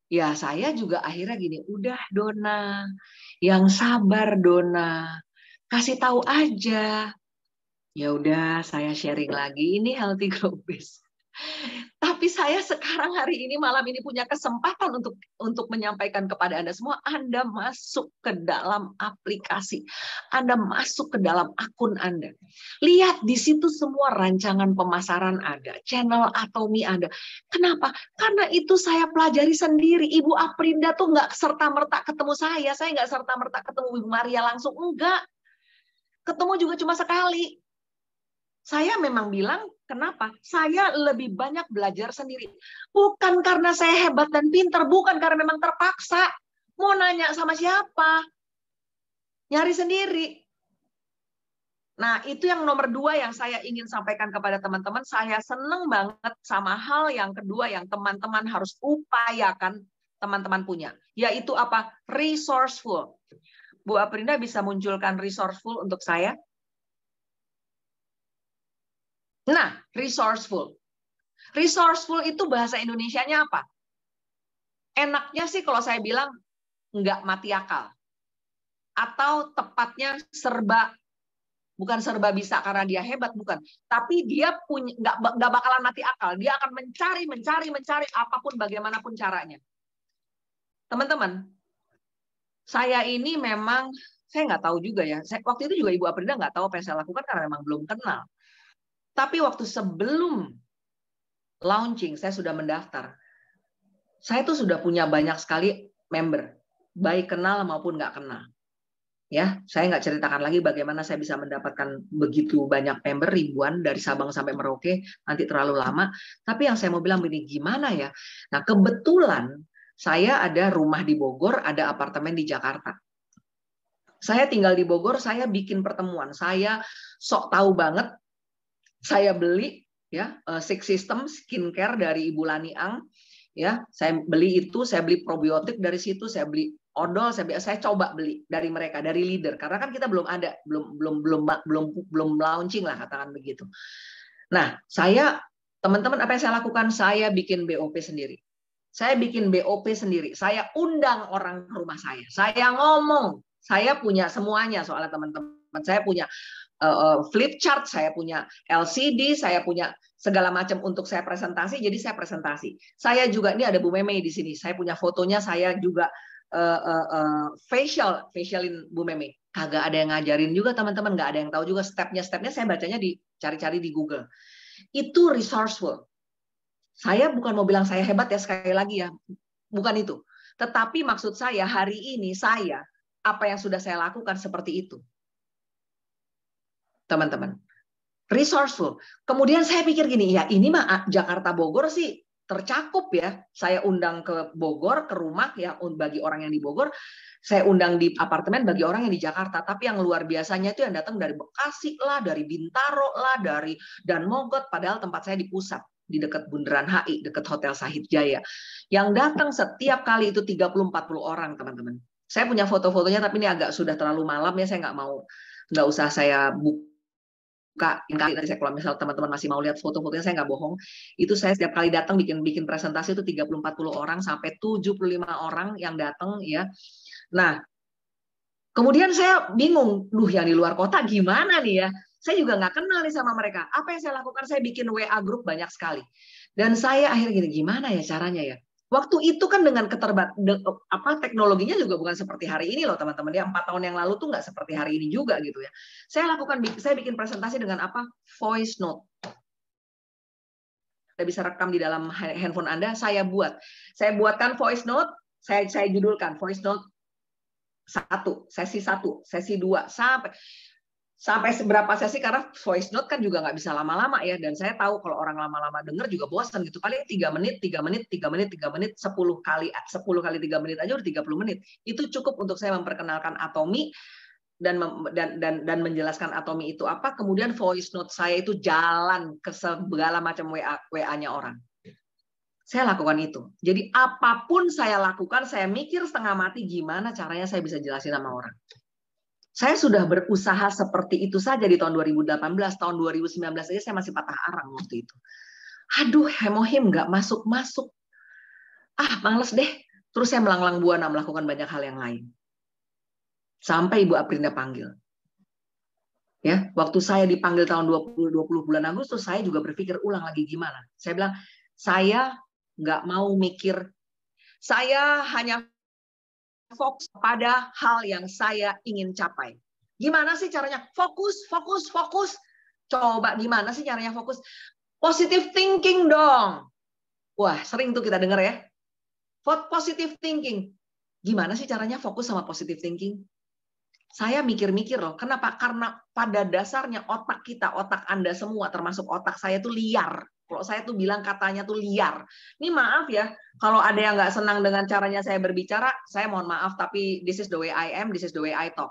Ya saya juga akhirnya gini, udah Dona, yang sabar Dona, kasih tahu aja. Ya udah, saya sharing lagi, ini Healthy Glow Base. Tapi saya sekarang hari ini malam ini punya kesempatan untuk menyampaikan kepada Anda semua, Anda masuk ke dalam aplikasi, Anda masuk ke dalam akun Anda. Lihat di situ semua rancangan pemasaran ada, channel Atomy ada. Kenapa? Karena itu saya pelajari sendiri. Ibu Aprinda tuh nggak serta-merta ketemu saya nggak serta-merta ketemu Ibu Maria langsung, enggak. Ketemu juga cuma sekali. Saya memang bilang, kenapa? Saya lebih banyak belajar sendiri. Bukan karena saya hebat dan pintar, bukan karena memang terpaksa. Mau nanya sama siapa? Nyari sendiri. Nah, itu yang nomor 2 yang saya ingin sampaikan kepada teman-teman. Saya seneng banget sama hal yang kedua yang teman-teman harus upayakan teman-teman punya. Yaitu apa? Resourceful. Bu Aprinda bisa munculkan resourceful untuk saya? Nah, resourceful. Resourceful itu bahasa Indonesianya apa? Enaknya sih kalau saya bilang nggak mati akal. Atau tepatnya bukan serba bisa karena dia hebat, bukan. Tapi dia punya nggak bakalan mati akal. Dia akan mencari apapun bagaimanapun caranya. Teman-teman, saya ini memang, saya nggak tahu juga ya. Waktu itu juga Ibu Aprinda nggak tahu apa yang saya lakukan karena memang belum kenal. Tapi waktu sebelum launching, saya sudah mendaftar. Saya tuh sudah punya banyak sekali member, baik kenal maupun nggak kenal. Ya, saya nggak ceritakan lagi bagaimana saya bisa mendapatkan begitu banyak member, ribuan dari Sabang sampai Merauke, nanti terlalu lama. Tapi yang saya mau bilang begini, gimana ya? Nah, kebetulan saya ada rumah di Bogor, ada apartemen di Jakarta. Saya tinggal di Bogor, saya bikin pertemuan. Saya sok tahu banget. Saya beli ya Six System skincare dari Ibu Lani Ang. Ya, saya beli itu, saya beli probiotik dari situ, saya beli odol, saya coba beli dari mereka, dari leader, karena kan kita belum ada, belum launching lah katakan begitu. Nah, teman-teman apa yang saya lakukan? Saya bikin BOP sendiri. Saya bikin BOP sendiri. Saya undang orang ke rumah saya. Saya ngomong, saya punya semuanya soalnya teman-teman. Saya punya flip chart, saya punya LCD, saya punya segala macam untuk saya presentasi, jadi saya presentasi. Saya juga, ini ada Bu Meme di sini, saya punya fotonya, saya juga facialin Bu Meme. Kagak ada yang ngajarin juga teman-teman, nggak ada yang tahu juga stepnya saya bacanya cari-cari di Google. Itu resourceful. Saya bukan mau bilang saya hebat ya, sekali lagi ya, bukan itu. Tetapi maksud saya hari ini apa yang sudah saya lakukan seperti itu. Teman-teman, resourceful. Kemudian saya pikir gini, ya ini mah Jakarta Bogor sih tercakup ya. Saya undang ke Bogor, ke rumah ya bagi orang yang di Bogor. Saya undang di apartemen bagi orang yang di Jakarta. Tapi yang luar biasanya itu yang datang dari Bekasi lah, dari Bintaro lah, dari Dan Mogot. Padahal tempat saya di pusat, di dekat Bundaran HI, dekat Hotel Sahid Jaya. Yang datang setiap kali itu 30-40 orang, teman-teman. Saya punya foto-fotonya, tapi ini agak sudah terlalu malam ya, saya nggak usah saya buka. Kali tadi saya, kalau misal teman-teman masih mau lihat foto-fotonya, saya nggak bohong, itu saya setiap kali datang bikin presentasi itu 30-40 orang sampai 75 orang yang datang ya. Nah, kemudian saya bingung, yang di luar kota gimana nih ya? Saya juga nggak kenal nih sama mereka. Apa yang saya lakukan? Saya bikin WA group banyak sekali. Dan saya akhirnya gini, gimana ya caranya ya? Waktu itu kan dengan teknologinya juga bukan seperti hari ini loh teman-teman. Ya 4 tahun yang lalu tuh nggak seperti hari ini juga gitu ya. Saya bikin presentasi dengan apa? Voice note. Anda bisa rekam di dalam handphone Anda. Saya buatkan voice note. Saya judulkan voice note 1, sesi 1, sesi 2 sampai seberapa sesi, karena voice note kan juga nggak bisa lama-lama ya, dan saya tahu kalau orang lama-lama denger juga bosan gitu, paling 3 menit, 10 kali 3 menit aja udah 30 menit. Itu cukup untuk saya memperkenalkan Atomy dan menjelaskan Atomy itu apa, kemudian voice note saya itu jalan ke segala macam WA-nya orang. Saya lakukan itu. Jadi apapun saya lakukan, saya mikir setengah mati gimana caranya saya bisa jelasin sama orang. Saya sudah berusaha seperti itu saja di tahun 2018, tahun 2019 aja saya masih patah arang waktu itu. Aduh, hemohim nggak masuk-masuk. Males deh. Terus saya melanglang buana melakukan banyak hal yang lain. Sampai Ibu Aprinda panggil. Ya, waktu saya dipanggil tahun 20 bulan Agustus, saya juga berpikir ulang lagi gimana. Saya bilang, saya nggak mau mikir. Saya hanya fokus pada hal yang saya ingin capai. Gimana sih caranya? Fokus. Coba gimana sih caranya fokus? Positive thinking dong. Wah, sering tuh kita dengar ya. Positive thinking. Gimana sih caranya fokus sama positive thinking? Saya mikir-mikir loh. Kenapa? Karena pada dasarnya otak kita, otak Anda semua, termasuk otak saya tuh liar. Kalau saya tuh bilang katanya tuh liar. Ini maaf ya, kalau ada yang nggak senang dengan caranya saya berbicara, saya mohon maaf, tapi this is the way I am, this is the way I talk.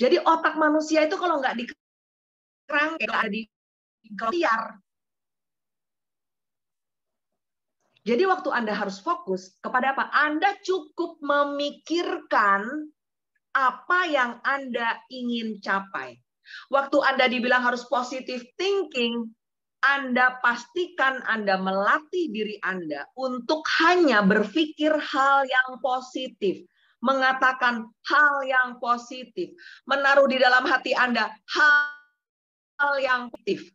Jadi otak manusia itu kalau nggak dikerangkeng, nggak ada di liar. Jadi waktu Anda harus fokus kepada apa? Anda cukup memikirkan apa yang Anda ingin capai. Waktu Anda dibilang harus positive thinking, Anda pastikan Anda melatih diri Anda untuk hanya berpikir hal yang positif, mengatakan hal yang positif, menaruh di dalam hati Anda hal yang positif.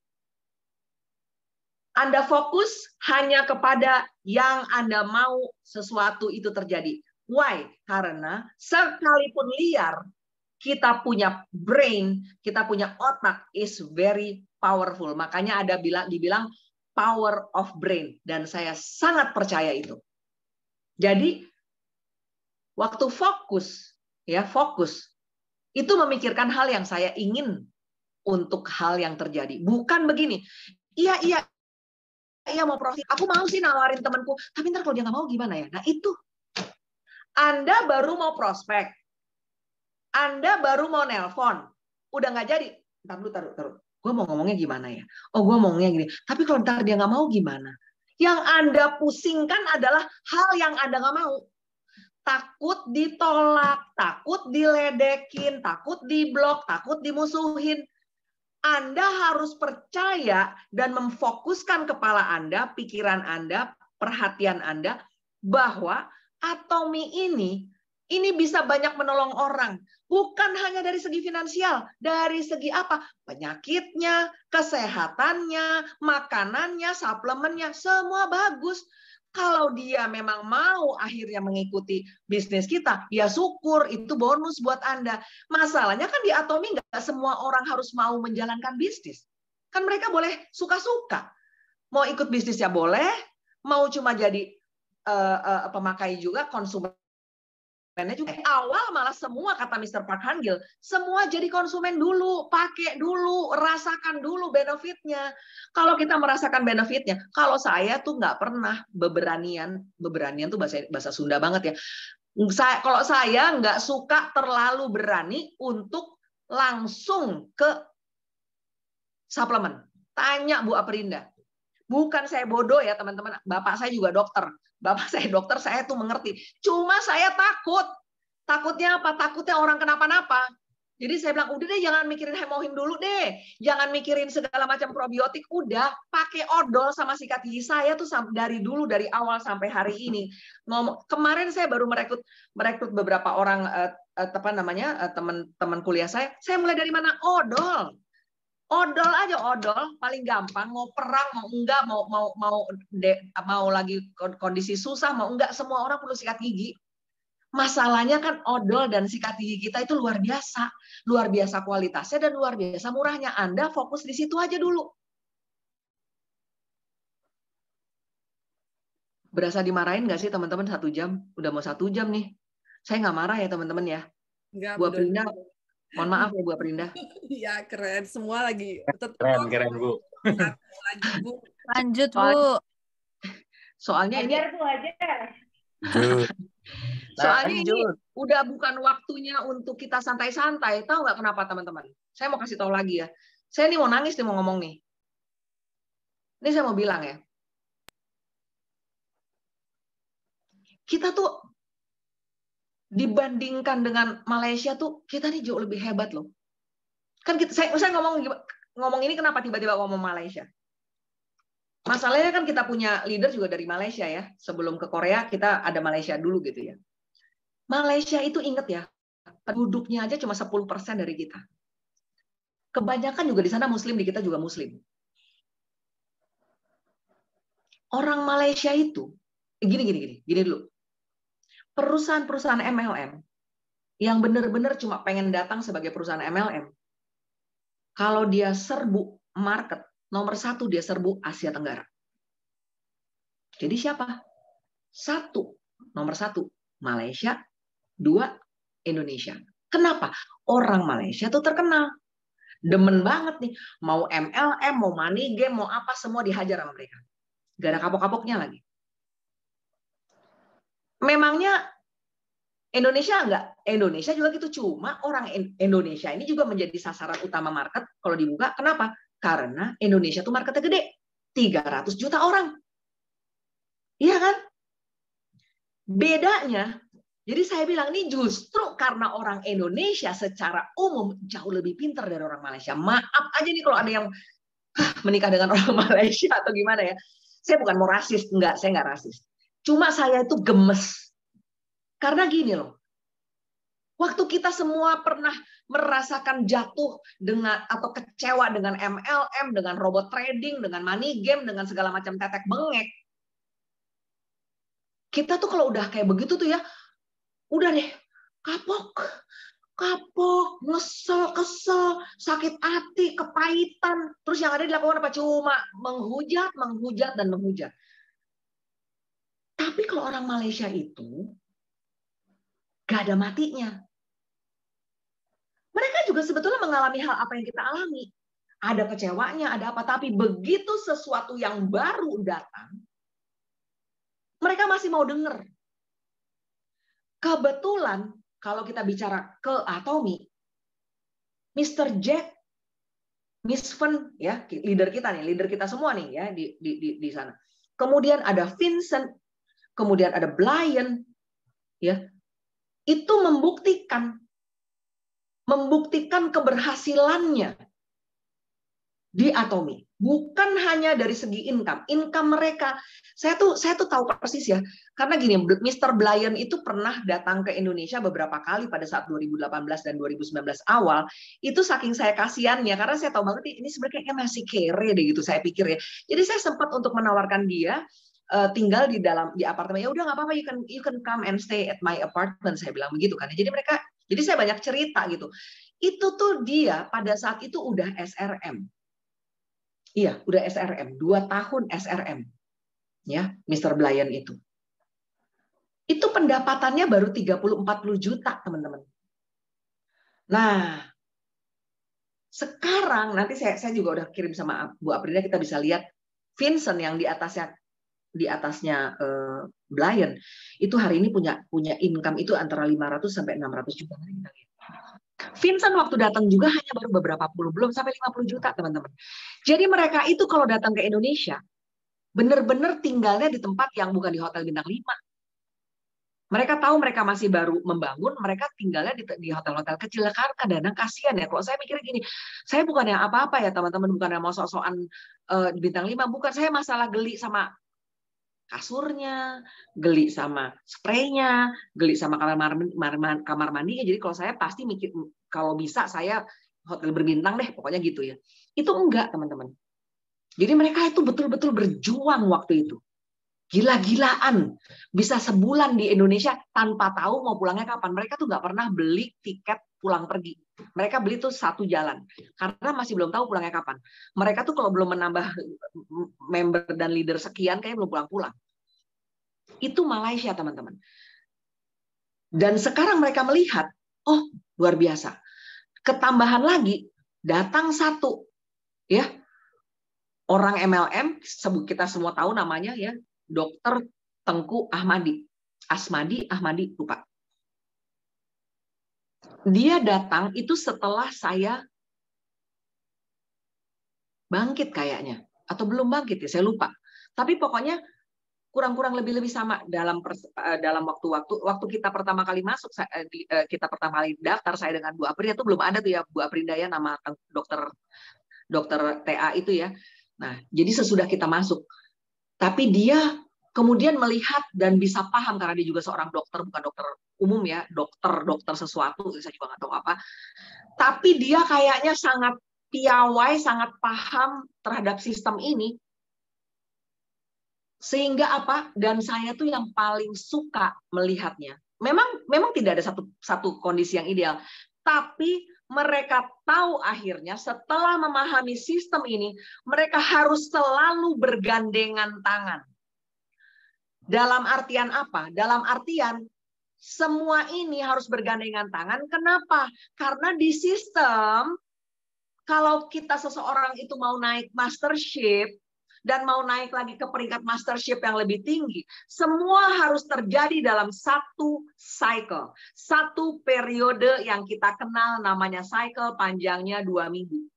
Anda fokus hanya kepada yang Anda mau sesuatu itu terjadi. Why? Karena sekalipun liar, kita punya brain, kita punya otak is very powerful. Makanya ada dibilang power of brain, dan saya sangat percaya itu. Jadi waktu fokus itu memikirkan hal yang saya ingin untuk hal yang terjadi. Bukan begini, iya mau profit, aku mau sih nawarin temanku, tapi ntar kalau dia nggak mau gimana ya? Nah itu, Anda baru mau prospek, Anda baru mau nelpon, udah nggak jadi. Taruh. Gue mau ngomongnya gimana ya? Oh, gue mau ngomongnya gini. Tapi kalau ntar dia nggak mau gimana? Yang Anda pusingkan adalah hal yang Anda nggak mau. Takut ditolak, takut diledekin, takut diblok, takut dimusuhin. Anda harus percaya dan memfokuskan kepala Anda, pikiran Anda, perhatian Anda, bahwa Atomy ini bisa banyak menolong orang. Bukan hanya dari segi finansial, dari segi apa? Penyakitnya, kesehatannya, makanannya, suplemennya, semua bagus. Kalau dia memang mau akhirnya mengikuti bisnis kita, ya syukur, itu bonus buat Anda. Masalahnya kan di Atomy nggak semua orang harus mau menjalankan bisnis. Kan mereka boleh suka-suka. Mau ikut bisnis ya boleh, mau cuma jadi pemakai juga, konsumen juga. Awal malah semua, kata Mr. Park Han-gil, semua jadi konsumen dulu, pakai dulu, rasakan dulu benefitnya. Kalau kita merasakan benefitnya, kalau saya tuh nggak pernah beberanian tuh bahasa Sunda banget ya. Kalau saya nggak suka terlalu berani untuk langsung ke suplemen. Tanya Bu Aprinda. Bukan saya bodoh ya teman-teman, bapak saya juga dokter. Bapak saya dokter, saya tuh mengerti. Cuma saya takut. Takutnya apa? Takutnya orang kenapa-napa. Jadi saya bilang, udah deh jangan mikirin hemohim dulu deh. Jangan mikirin segala macam probiotik. Udah, pakai odol sama sikat gigi. Saya tuh dari dulu, dari awal sampai hari ini. Kemarin saya baru merekrut beberapa orang teman-teman kuliah saya. Saya mulai dari mana? Odol. Odol aja, odol paling gampang. Mau perang, mau enggak, mau lagi kondisi susah, mau enggak, semua orang perlu sikat gigi. Masalahnya kan odol dan sikat gigi kita itu luar biasa kualitasnya dan luar biasa murahnya. Anda fokus di situ aja dulu. Berasa dimarahin nggak sih teman-teman 1 jam? Udah mau 1 jam nih. Saya nggak marah ya teman-teman ya. Enggak, Bu Aprinda, mohon maaf ya Bu Aprinda. Iya, keren. Semua lagi. Keren, Bu. Lagi, Bu. Lanjut, Bu. Soalnya ini Ajar, Bu, ajar. Soalnya ini udah bukan waktunya untuk kita santai-santai. Tahu nggak kenapa teman-teman? Saya mau kasih tahu lagi ya. Saya nih mau nangis nih mau ngomong nih. Ini saya mau bilang ya. Kita tuh dibandingkan dengan Malaysia tuh kita nih jauh lebih hebat loh. Kan saya ngomong ini kenapa tiba-tiba ngomong Malaysia? Masalahnya kan kita punya leader juga dari Malaysia ya. Sebelum ke Korea kita ada Malaysia dulu gitu ya. Malaysia itu inget ya, penduduknya aja cuma 10% dari kita. Kebanyakan juga di sana Muslim, di kita juga Muslim. Orang Malaysia itu, gini dulu. Perusahaan-perusahaan MLM yang benar-benar cuma pengen datang sebagai perusahaan MLM, kalau dia serbu market, nomor 1 dia serbu Asia Tenggara. Jadi siapa? Nomor 1 Malaysia, 2 Indonesia. Kenapa? Orang Malaysia tuh terkenal. Demen banget nih. Mau MLM, mau money game, mau apa, semua dihajar sama mereka. Gak ada kapok-kapoknya lagi. Memangnya Indonesia enggak? Indonesia juga gitu. Cuma orang Indonesia ini juga menjadi sasaran utama market kalau dibuka. Kenapa? Karena Indonesia tuh marketnya gede. 300 juta orang. Iya kan? Bedanya, jadi saya bilang ini justru karena orang Indonesia secara umum jauh lebih pintar dari orang Malaysia. Maaf aja nih kalau ada yang menikah dengan orang Malaysia atau gimana ya. Saya bukan mau rasis, saya nggak rasis. Cuma saya itu gemes. Karena gini loh. Waktu kita semua pernah merasakan jatuh dengan atau kecewa dengan MLM, dengan robot trading, dengan money game, dengan segala macam tetek bengek. Kita tuh kalau udah kayak begitu tuh ya, udah deh, kapok, kesel, sakit hati, kepahitan. Terus yang ada dilakukan apa? Cuma menghujat, dan menghujat. Tapi kalau orang Malaysia itu gak ada matinya. Mereka juga sebetulnya mengalami hal apa yang kita alami. Ada kecewanya, ada apa. Tapi begitu sesuatu yang baru datang, mereka masih mau dengar. Kebetulan kalau kita bicara ke Atomy, Mr. Jack, Miss Fen, ya leader kita semua nih ya di sana. Kemudian ada Vincent, kemudian ada Brian, ya itu membuktikan keberhasilannya di Atomy. Bukan hanya dari segi income mereka. Saya tuh tahu persis ya. Karena gini, Mr. Brian itu pernah datang ke Indonesia beberapa kali pada saat 2018 dan 2019 awal. Itu saking saya kasihannya karena saya tahu banget ini sebenarnya masih kere deh gitu saya pikir ya. Jadi saya sempat untuk menawarkan dia tinggal di apartemen. Ya udah nggak apa-apa, you can come and stay at my apartment, saya bilang begitu kan. Jadi saya banyak cerita gitu. Itu tuh dia pada saat itu udah SRM. Iya, udah SRM, 2 tahun SRM. Ya, Mr. Brian itu. Itu pendapatannya baru 30-40 juta, teman-teman. Nah, sekarang nanti saya juga udah kirim sama Bu Aprinda, kita bisa lihat Vincent yang di atasnya Brian itu hari ini punya income itu antara 500 sampai 600 juta. Vincent waktu datang juga hanya baru beberapa puluh, belum sampai 50 juta, teman-teman. Jadi mereka itu kalau datang ke Indonesia, benar-benar tinggalnya di tempat yang bukan di hotel bintang 5. Mereka tahu mereka masih baru membangun, mereka tinggalnya di hotel-hotel kecil. Karena kadang-kadang kasihan ya, kalau saya mikir gini, saya bukan yang apa-apa ya teman-teman, bukan yang mau sok-sokan bintang 5, bukan, saya masalah geli sama kasurnya, geli sama spraynya, geli sama kamar mandinya. Jadi kalau saya pasti mikir, kalau bisa saya hotel berbintang deh, pokoknya gitu ya. Itu enggak, teman-teman. Jadi mereka itu betul-betul berjuang waktu itu. Gila-gilaan. Bisa sebulan di Indonesia tanpa tahu mau pulangnya kapan. Mereka tuh nggak pernah beli tiket pulang pergi. Mereka beli tuh satu jalan. Karena masih belum tahu pulangnya kapan. Mereka tuh kalau belum menambah member dan leader sekian, kayaknya belum pulang-pulang. Itu Malaysia, teman-teman. Dan sekarang mereka melihat, oh luar biasa. Ketambahan lagi, datang satu. Ya, orang MLM, kita semua tahu namanya ya, Dr. Tengku Ahmadi. Ahmadi, lupa. Dia datang itu setelah saya bangkit kayaknya. Atau belum bangkit ya, saya lupa. Tapi pokoknya kurang-kurang lebih sama dalam waktu kita pertama kali masuk, kita pertama kali daftar, saya dengan Bu Apri itu belum ada tuh ya, Bu Aprindaya nama dokter TA itu ya. Nah, jadi sesudah kita masuk. Tapi dia kemudian melihat dan bisa paham, karena dia juga seorang dokter, bukan dokter umum ya, dokter sesuatu, saya juga nggak tahu apa. Tapi dia kayaknya sangat piawai, sangat paham terhadap sistem ini. Sehingga apa? Dan saya tuh yang paling suka melihatnya. Memang tidak ada satu kondisi yang ideal. Tapi mereka tahu akhirnya setelah memahami sistem ini, mereka harus selalu bergandengan tangan. Dalam artian apa? Dalam artian semua ini harus bergandengan tangan. Kenapa? Karena di sistem, kalau kita seseorang itu mau naik mastership, dan mau naik lagi ke peringkat mastership yang lebih tinggi, semua harus terjadi dalam satu cycle. Satu periode yang kita kenal namanya cycle, panjangnya 2 minggu.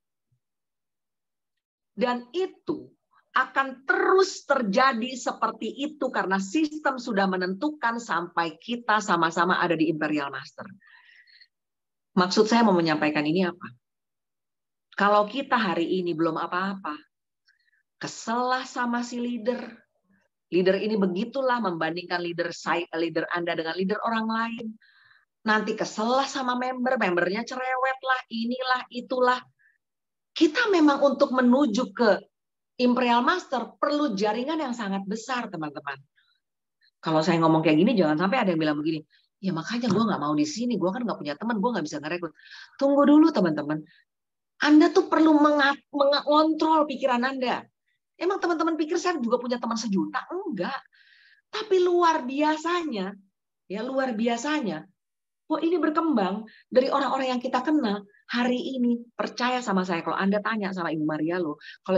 Dan itu akan terus terjadi seperti itu karena sistem sudah menentukan sampai kita sama-sama ada di Imperial Master. Maksud saya mau menyampaikan ini apa? Kalau kita hari ini belum apa-apa, keselah sama si leader. Leader ini begitulah membandingkan leader Anda dengan leader orang lain. Nanti keselah sama membernya cerewet lah, inilah, itulah. Kita memang untuk menuju ke Imperial Master perlu jaringan yang sangat besar, teman-teman. Kalau saya ngomong kayak gini, jangan sampai ada yang bilang begini, ya makanya gue nggak mau di sini, gue kan nggak punya teman, gue nggak bisa ngerekrut. Tunggu dulu, teman-teman. Anda tuh perlu mengontrol pikiran Anda. Emang teman-teman pikir saya juga punya teman sejuta? Enggak. Tapi luar biasanya, kok ini berkembang dari orang-orang yang kita kenal hari ini. Percaya sama saya, kalau Anda tanya sama Ibu Marialo, kalau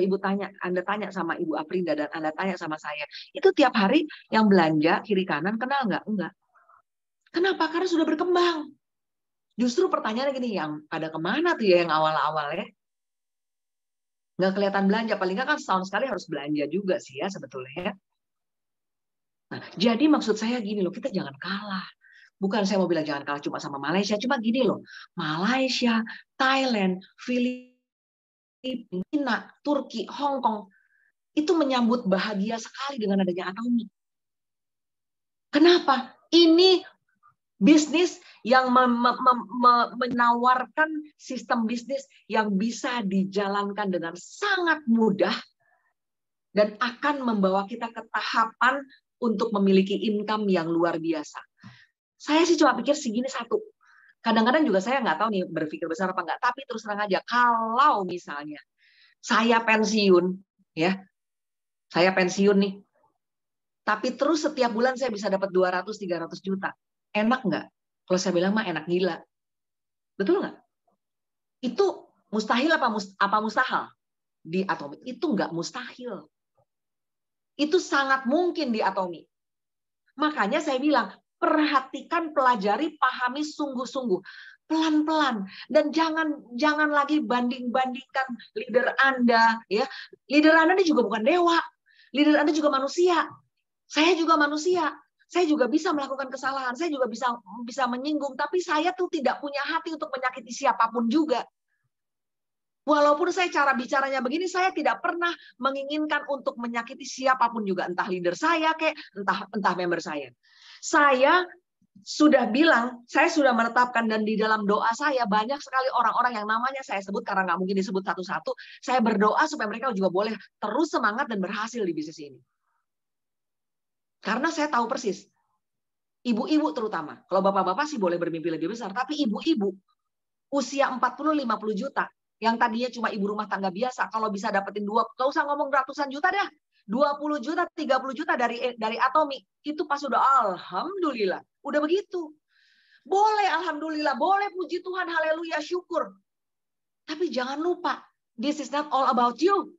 Anda tanya sama Ibu Aprinda, dan Anda tanya sama saya, itu tiap hari yang belanja kiri kanan kenal nggak? Enggak. Kenapa? Karena sudah berkembang. Justru pertanyaannya gini, yang pada kemana tuh ya yang awal-awal ya? Nggak kelihatan belanja, paling nggak kan setahun sekali harus belanja juga sih ya sebetulnya. Nah, jadi maksud saya gini loh, kita jangan kalah. Bukan saya mau bilang jangan kalah cuma sama Malaysia, cuma gini loh, Malaysia, Thailand, Filipina, Turki, Hong Kong, itu menyambut bahagia sekali dengan adanya Atomi. Kenapa? Ini bisnis yang menawarkan sistem bisnis yang bisa dijalankan dengan sangat mudah dan akan membawa kita ke tahapan untuk memiliki income yang luar biasa. Saya sih cuma pikir segini satu. Kadang-kadang juga saya nggak tahu nih berpikir besar apa enggak, tapi terus terang aja, kalau misalnya saya pensiun, ya, saya pensiun nih, tapi terus setiap bulan saya bisa dapat 200-300 juta. Enak nggak? Kalau saya bilang mah enak gila. Betul nggak? Itu mustahil apa mustahil? Di Atomi itu nggak mustahil. Itu sangat mungkin di Atomi. Makanya saya bilang, perhatikan, pelajari, pahami sungguh-sungguh. Pelan-pelan. Dan jangan lagi banding-bandingkan leader Anda. Ya. Leader Anda ini juga bukan dewa. Leader Anda juga manusia. Saya juga manusia. Saya juga bisa melakukan kesalahan, saya juga bisa menyinggung, tapi saya tuh tidak punya hati untuk menyakiti siapapun juga. Walaupun saya cara bicaranya begini, saya tidak pernah menginginkan untuk menyakiti siapapun juga, entah leader saya kayak entah member saya. Saya sudah bilang, saya sudah menetapkan, dan di dalam doa saya banyak sekali orang-orang yang namanya saya sebut karena nggak mungkin disebut satu-satu. Saya berdoa supaya mereka juga boleh terus semangat dan berhasil di bisnis ini. Karena saya tahu persis, ibu-ibu terutama, kalau bapak-bapak sih boleh bermimpi lebih besar, tapi ibu-ibu usia 40-50 juta, yang tadinya cuma ibu rumah tangga biasa, kalau bisa dapetin gak usah ngomong ratusan juta dah, 20 juta, 30 juta dari Atomi, itu pas udah alhamdulillah, udah begitu. Boleh alhamdulillah, boleh puji Tuhan, haleluya, syukur. Tapi jangan lupa, this is not all about you.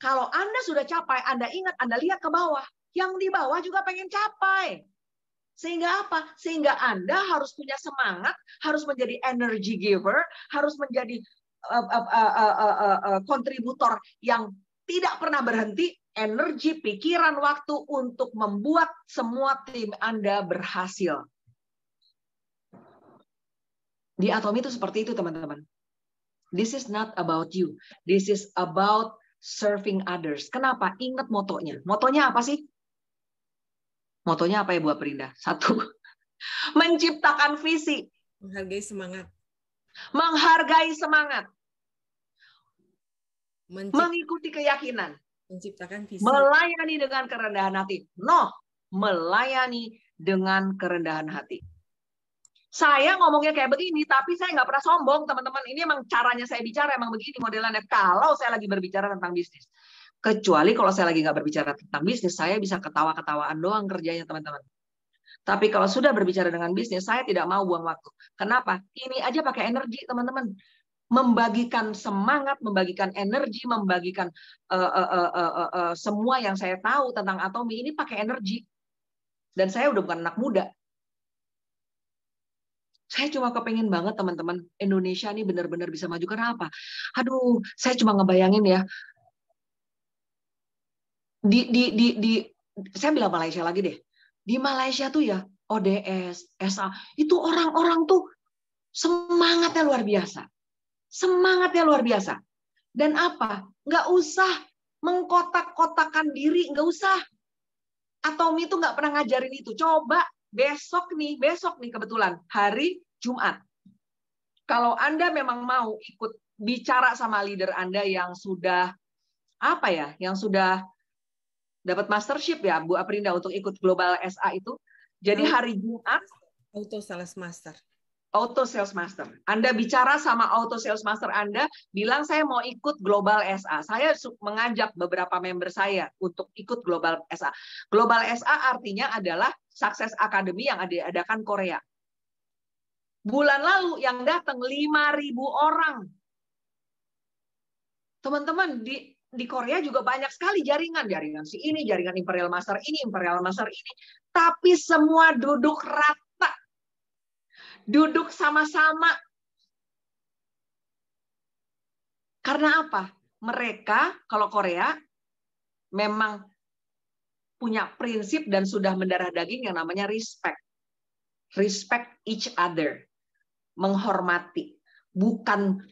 Kalau Anda sudah capai, Anda ingat, Anda lihat ke bawah, yang di bawah juga pengen capai. Sehingga apa? Sehingga Anda harus punya semangat, harus menjadi energy giver, harus menjadi kontributor yang tidak pernah berhenti, energi, pikiran, waktu untuk membuat semua tim Anda berhasil. Di Atomi itu seperti itu, teman-teman. This is not about you. This is about serving others. Kenapa? Ingat motonya. Motonya apa sih? Motonya apa ya, Bu Aprinda? 1. Menciptakan visi. Menghargai semangat. Menghargai semangat. Mengikuti keyakinan. Menciptakan visi. Melayani dengan kerendahan hati. No, melayani dengan kerendahan hati. Saya ngomongnya kayak begini, tapi saya nggak pernah sombong, teman-teman. Ini emang caranya saya bicara, emang begini modelannya. Kalau saya lagi berbicara tentang bisnis. Kecuali kalau saya lagi nggak berbicara tentang bisnis, saya bisa ketawa-ketawaan doang kerjanya, teman-teman. Tapi kalau sudah berbicara dengan bisnis, saya tidak mau buang waktu. Kenapa? Ini aja pakai energi, teman-teman. Membagikan semangat, membagikan energi, membagikan semua yang saya tahu tentang Atomi ini pakai energi. Dan saya udah bukan anak muda. Saya cuma kepengen banget, teman-teman, Indonesia ini benar-benar bisa maju. Kenapa? Aduh, saya cuma ngebayangin ya. Saya bilang Malaysia lagi deh. Di Malaysia tuh ya, ODS, SA, itu orang-orang tuh semangatnya luar biasa. Semangatnya luar biasa. Dan apa? Nggak usah mengkotak-kotakan diri, nggak usah. Atomi itu nggak pernah ngajarin itu. Coba besok nih kebetulan hari Jumat. Kalau Anda memang mau ikut bicara sama leader Anda yang sudah yang sudah dapat mastership ya, Bu Aprinda, untuk ikut Global SA itu. Jadi hari Jumat Auto Sales Master. Auto Sales Master. Anda bicara sama Auto Sales Master Anda, bilang saya mau ikut Global SA. Saya mengajak beberapa member saya untuk ikut Global SA. Global SA artinya adalah Success Academy yang diadakan Korea. Bulan lalu yang datang 5.000 orang. Teman-teman, di Korea juga banyak sekali jaringan si ini, jaringan Imperial Master ini, Imperial Master ini. Tapi semua duduk rata. Duduk sama-sama. Karena apa? Mereka, kalau Korea, memang punya prinsip dan sudah mendarah daging yang namanya respect. Respect each other. Menghormati. Bukan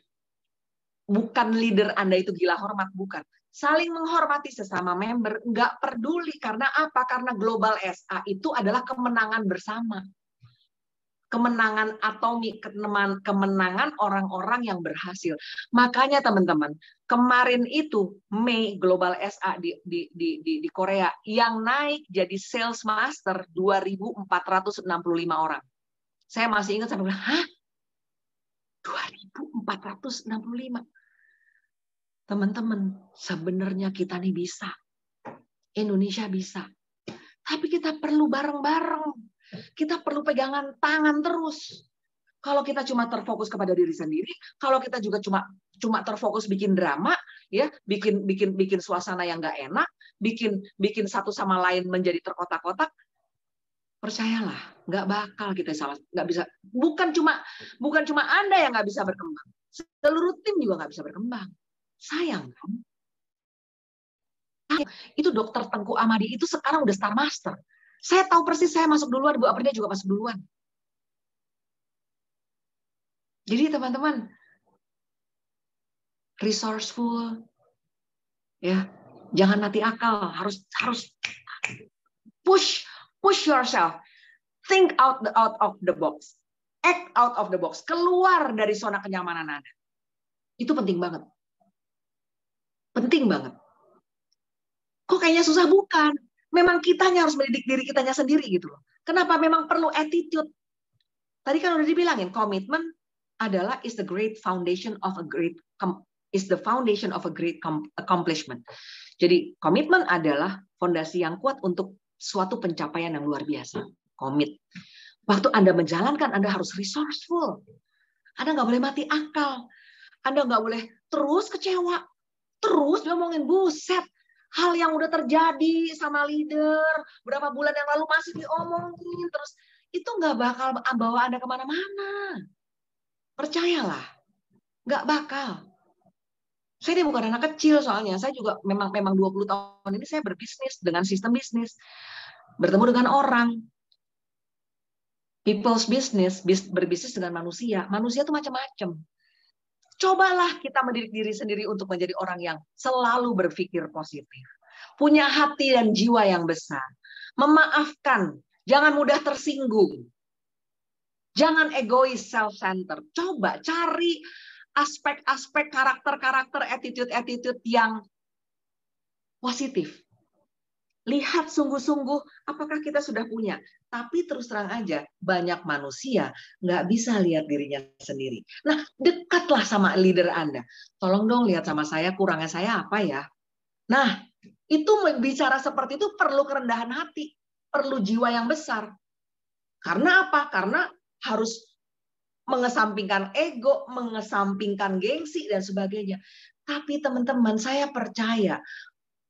leader Anda itu gila hormat, bukan. Saling menghormati sesama member, nggak peduli. Karena apa? Karena Global SA itu adalah kemenangan bersama. Kemenangan Atomi, kemenangan orang-orang yang berhasil. Makanya teman-teman, kemarin itu Mei Global SA di Korea yang naik jadi Sales Master 2.465 orang. Saya masih ingat sampai bilang, hah? 2.465. Teman-teman, sebenarnya kita nih bisa. Indonesia bisa. Tapi kita perlu bareng-bareng. Kita perlu pegangan tangan terus. Kalau kita cuma terfokus kepada diri sendiri, kalau kita juga cuma terfokus bikin drama, ya, bikin suasana yang nggak enak, bikin satu sama lain menjadi terkotak-kotak, percayalah, nggak bakal kita nggak bisa. Bukan cuma Anda yang nggak bisa berkembang, seluruh tim juga nggak bisa berkembang. Sayang kan? Itu Dokter Tengku Amadi itu sekarang udah Star Master. Saya tahu persis, saya masuk duluan, Bu Aprinda juga masuk duluan. Jadi teman-teman, resourceful, ya, jangan mati akal, harus push yourself. Think out of the box. Act out of the box. Keluar dari zona kenyamanan Anda. Itu penting banget. Penting banget. Kok kayaknya susah? Bukan. Memang kitanya harus mendidik diri kitanya sendiri gitu loh. Kenapa? Memang perlu attitude. Tadi kan udah dibilangin, komitmen adalah is the foundation of a great accomplishment. Jadi komitmen adalah fondasi yang kuat untuk suatu pencapaian yang luar biasa. Komit. Waktu Anda menjalankan, Anda harus resourceful. Anda nggak boleh mati akal. Anda nggak boleh terus kecewa. Terus ngomongin, buset, hal yang udah terjadi sama leader berapa bulan yang lalu masih diomongin terus, itu nggak bakal bawa Anda kemana-mana. Percayalah, nggak bakal. Saya ini bukan anak kecil soalnya, saya juga memang 20 tahun ini saya berbisnis dengan sistem bisnis, bertemu dengan orang, people's business, berbisnis dengan manusia. Manusia itu macam-macam. Cobalah kita mendidik diri sendiri untuk menjadi orang yang selalu berpikir positif. Punya hati dan jiwa yang besar. Memaafkan. Jangan mudah tersinggung. Jangan egois, self-centered. Coba cari aspek-aspek karakter-karakter, attitude-attitude yang positif. Lihat sungguh-sungguh apakah kita sudah punya. Tapi terus terang aja, banyak manusia nggak bisa lihat dirinya sendiri. Nah, dekatlah sama leader Anda. Tolong dong lihat sama saya, kurangnya saya apa ya? Nah, itu bicara seperti itu perlu kerendahan hati. Perlu jiwa yang besar. Karena apa? Karena harus mengesampingkan ego, mengesampingkan gengsi, dan sebagainya. Tapi teman-teman, saya percaya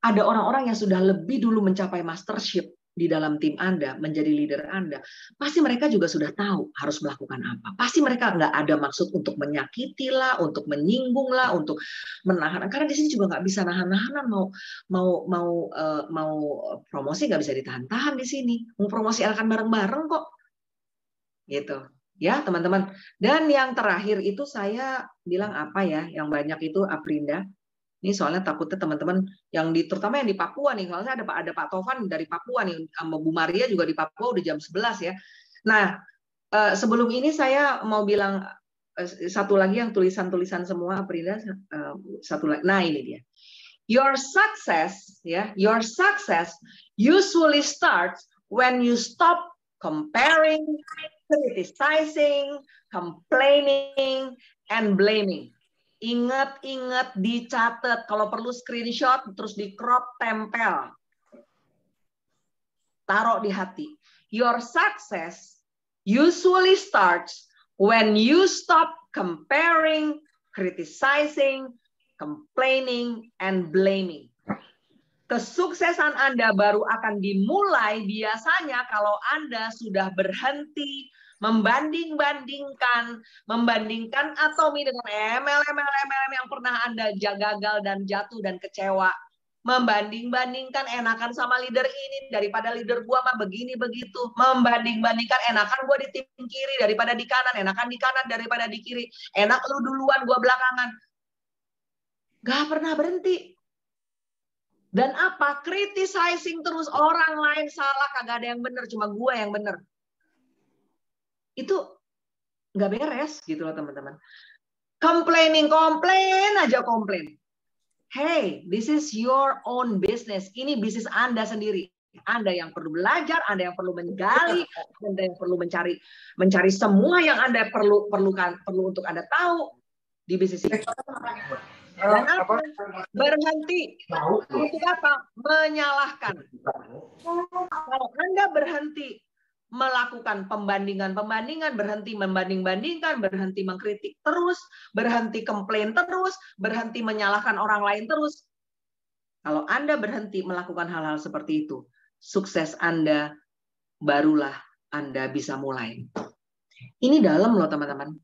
ada orang-orang yang sudah lebih dulu mencapai mastership di dalam tim Anda, menjadi leader Anda. Pasti mereka juga sudah tahu harus melakukan apa. Pasti mereka nggak ada maksud untuk menyakiti lah, untuk menyinggung lah, untuk menahan. Karena di sini juga nggak bisa nahan-nahanan, mau promosi nggak bisa ditahan-tahan di sini. Mau promosi akan bareng-bareng kok, gitu. Ya teman-teman. Dan yang terakhir itu saya bilang apa ya? Yang banyak itu Aprinda. Ini soalnya takutnya teman-teman yang terutama yang di Papua nih, soalnya ada Pak Tovan dari Papua nih, sama Bu Maria juga di Papua udah jam 11 ya. Nah, sebelum ini saya mau bilang satu lagi yang tulisan-tulisan semua, Aprinda, satu lagi. Nah, ini dia. Your success usually starts when you stop comparing, criticizing, complaining, and blaming. Ingat-ingat, dicatat. Kalau perlu screenshot, terus di crop, tempel. Taruh di hati. Your success usually starts when you stop comparing, criticizing, complaining, and blaming. Kesuksesan Anda baru akan dimulai biasanya kalau Anda sudah berhenti membandingkan Atomi dengan MLM yang pernah Anda gagal dan jatuh dan kecewa. Membanding-bandingkan enakan sama leader ini daripada leader gua mah begini begitu. Membanding-bandingkan enakan gua di tim kiri daripada di kanan, enakan di kanan daripada di kiri. Enak lu duluan, gua belakangan. Gak pernah berhenti. Dan apa? Criticizing terus, orang lain salah, kagak ada yang benar, cuma gua yang benar. Itu nggak beres gitu loh teman-teman. Komplain aja komplain. Hey, this is your own business. Ini bisnis Anda sendiri. Anda yang perlu belajar, Anda yang perlu menggali, Anda yang perlu mencari semua yang Anda perlu untuk Anda tahu di bisnis ini. Dan apa? Berhenti. Untuk apa? Menyalahkan. Kalau Anda berhenti melakukan pembandingan, berhenti membanding-bandingkan, berhenti mengkritik terus, berhenti komplain terus, berhenti menyalahkan orang lain terus. Kalau Anda berhenti melakukan hal-hal seperti itu, sukses Anda barulah Anda bisa mulai. Ini dalam loh teman-teman.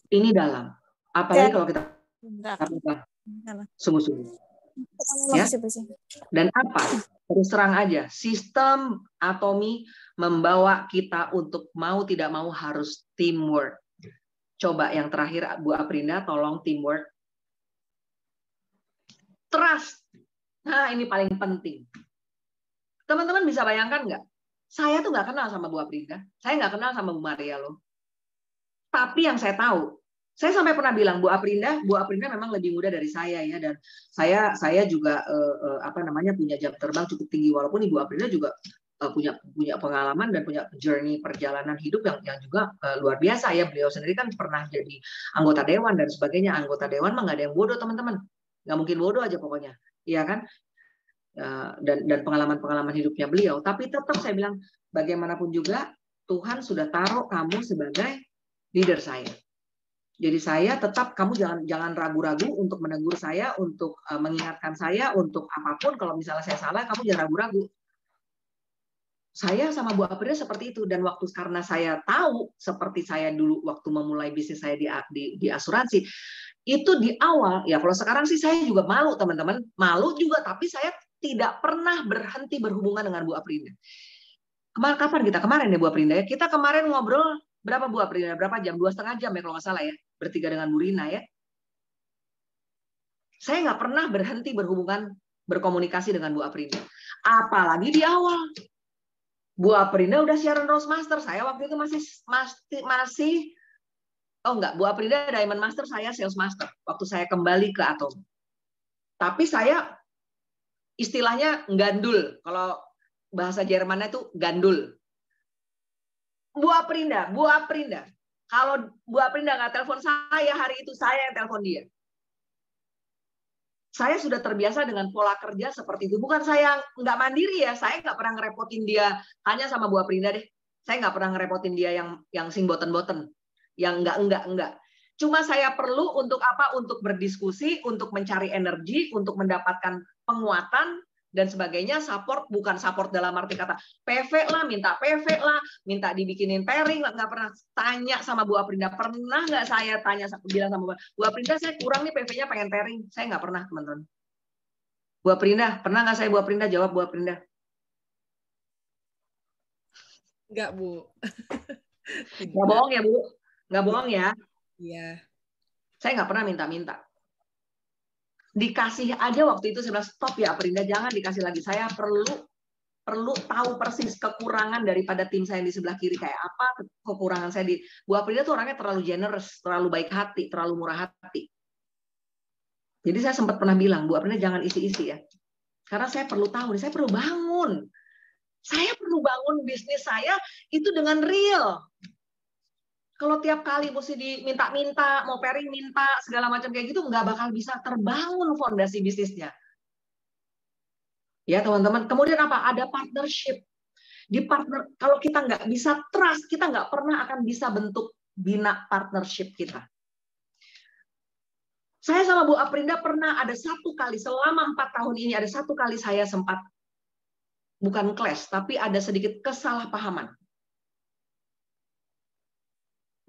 Ini dalam. Apalagi kalau kita sungguh-sungguh. Ya? Dan apa? Terus terang aja, sistem Atomi membawa kita untuk mau tidak mau harus teamwork. Coba yang terakhir Bu Aprinda, tolong teamwork. Trust. Nah, ini paling penting. Teman-teman bisa bayangkan nggak? Saya tuh nggak kenal sama Bu Aprinda, saya nggak kenal sama Bu Maria loh. Tapi yang saya tahu, saya sampai pernah bilang Bu Aprinda memang lebih muda dari saya ya, dan saya juga punya jam terbang cukup tinggi, walaupun Ibu Aprinda juga punya pengalaman dan punya journey perjalanan hidup yang juga luar biasa ya. Beliau sendiri kan pernah jadi anggota dewan dan sebagainya. Anggota dewan mah nggak ada yang bodoh, teman-teman. Nggak mungkin bodoh aja pokoknya, iya kan? Dan pengalaman hidupnya beliau. Tapi tetap saya bilang, bagaimanapun juga Tuhan sudah taruh kamu sebagai leader saya. Jadi saya tetap, kamu jangan ragu-ragu untuk menegur saya, untuk mengingatkan saya, untuk apapun. Kalau misalnya saya salah, kamu jangan ragu-ragu. Saya sama Bu Aprinda seperti itu, dan karena saya tahu seperti saya dulu waktu memulai bisnis saya di asuransi itu di awal ya. Kalau sekarang sih saya juga malu, teman-teman, malu juga, tapi saya tidak pernah berhenti berhubungan dengan Bu Aprinda. Kapan kita kemarin ya Bu Aprinda ya? Kita kemarin ngobrol berapa Bu Aprinda? Berapa jam? 2,5 jam ya kalau nggak salah ya, bertiga dengan Bu Rina ya. Saya nggak pernah berhenti berkomunikasi dengan Bu Aprinda, apalagi di awal. Bu Aprinda udah siaran Roastmaster, saya waktu itu masih Bu Aprinda Diamond Master, saya Sales Master waktu saya kembali ke Atom. Tapi saya istilahnya gandul, kalau bahasa Jermannya itu gandul. Bu Aprinda, kalau Bu Aprinda nggak telepon saya hari itu, saya yang telepon dia. Saya sudah terbiasa dengan pola kerja seperti itu. Bukan saya nggak mandiri ya, saya nggak pernah ngerepotin dia. Tanya sama Bu Aprinda deh, saya nggak pernah ngerepotin dia yang sing boten-boten, yang enggak. Cuma saya perlu untuk apa? Untuk berdiskusi, untuk mencari energi, untuk mendapatkan penguatan dan sebagainya. Support, bukan support dalam arti kata PV lah, minta dibikinin pairing, nggak pernah. Tanya sama Bu Aprinda, pernah nggak saya bilang sama Bu Aprinda, saya kurang nih PV-nya, pengen pairing? Saya nggak pernah, teman-teman. Bu Aprinda, pernah nggak saya Bu Aprinda? Jawab Bu Aprinda. Nggak, Bu. Nggak bohong ya, Bu? Nggak bohong ya? Iya. Saya nggak pernah minta-minta. Dikasih aja waktu itu, saya bilang, stop ya Aprinda, jangan dikasih lagi. Saya perlu tahu persis kekurangan daripada tim saya di sebelah kiri kayak apa. Kekurangan saya di Bu Aprinda tuh orangnya terlalu generous, terlalu baik hati, terlalu murah hati. Jadi saya sempat pernah bilang, Bu Aprinda jangan isi-isi ya, karena saya perlu tahu, saya perlu bangun. Saya perlu bangun bisnis saya itu dengan real. Kalau tiap kali mesti diminta-minta, mau pairing minta, segala macam kayak gitu, nggak bakal bisa terbangun fondasi bisnisnya. Ya teman-teman. Kemudian apa? Ada partnership. Kalau kita nggak bisa trust, kita nggak pernah akan bisa bentuk bina partnership kita. Saya sama Bu Aprinda pernah ada satu kali, selama 4 tahun ini, ada satu kali saya sempat, bukan clash, tapi ada sedikit kesalahpahaman.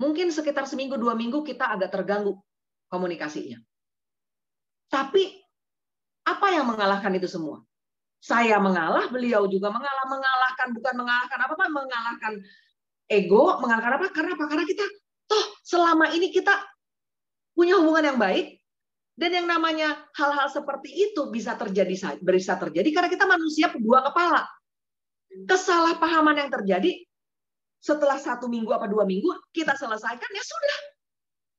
Mungkin sekitar seminggu, 2 minggu kita agak terganggu komunikasinya. Tapi apa yang mengalahkan itu semua? Saya mengalah, beliau juga mengalah. Mengalahkan ego, mengalahkan apa? Karena kita toh selama ini kita punya hubungan yang baik, dan yang namanya hal-hal seperti itu bisa terjadi karena kita manusia dua kepala. Kesalahpahaman yang terjadi setelah 1 minggu apa 2 minggu kita selesaikan, ya sudah.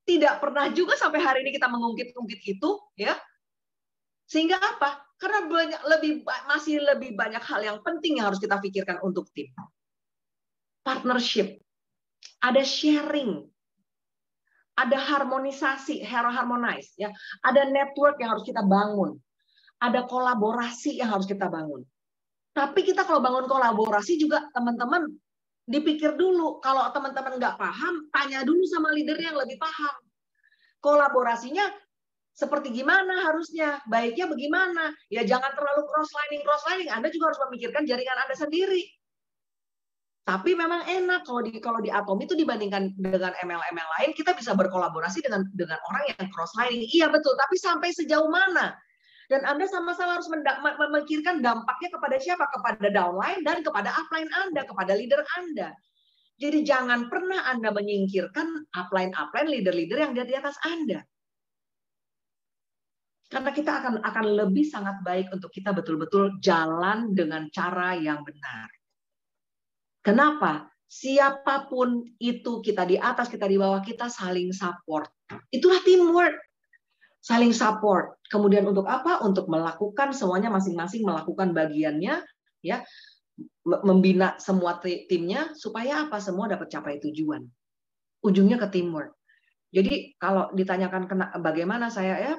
Tidak pernah juga sampai hari ini kita mengungkit-ungkit itu, ya. Sehingga apa? Karena masih lebih banyak hal yang penting yang harus kita pikirkan untuk tim. Partnership, ada sharing, ada harmonisasi, harmonize, ya. Ada network yang harus kita bangun, ada kolaborasi yang harus kita bangun. Tapi kita kalau bangun kolaborasi juga, teman-teman, dipikir dulu. Kalau teman-teman nggak paham, tanya dulu sama leader yang lebih paham. Kolaborasinya seperti gimana harusnya, baiknya bagaimana? Ya jangan terlalu cross-lining. Anda juga harus memikirkan jaringan Anda sendiri. Tapi memang enak kalau di Atom itu dibandingkan dengan ML lain, kita bisa berkolaborasi dengan orang yang cross-lining. Iya betul, tapi sampai sejauh mana? Dan Anda sama-sama harus memikirkan dampaknya kepada siapa? Kepada downline dan kepada upline Anda, kepada leader Anda. Jadi jangan pernah Anda menyingkirkan upline, leader-leader yang di atas Anda. Karena kita akan lebih sangat baik untuk kita betul-betul jalan dengan cara yang benar. Kenapa? Siapapun itu, kita di atas, kita di bawah, kita saling support. Itulah teamwork. Saling support. Kemudian untuk apa? Untuk melakukan semuanya masing-masing melakukan bagiannya, ya, membina semua timnya supaya apa? Semua dapat capai tujuan. Ujungnya ke teamwork. Jadi kalau ditanyakan bagaimana saya, ya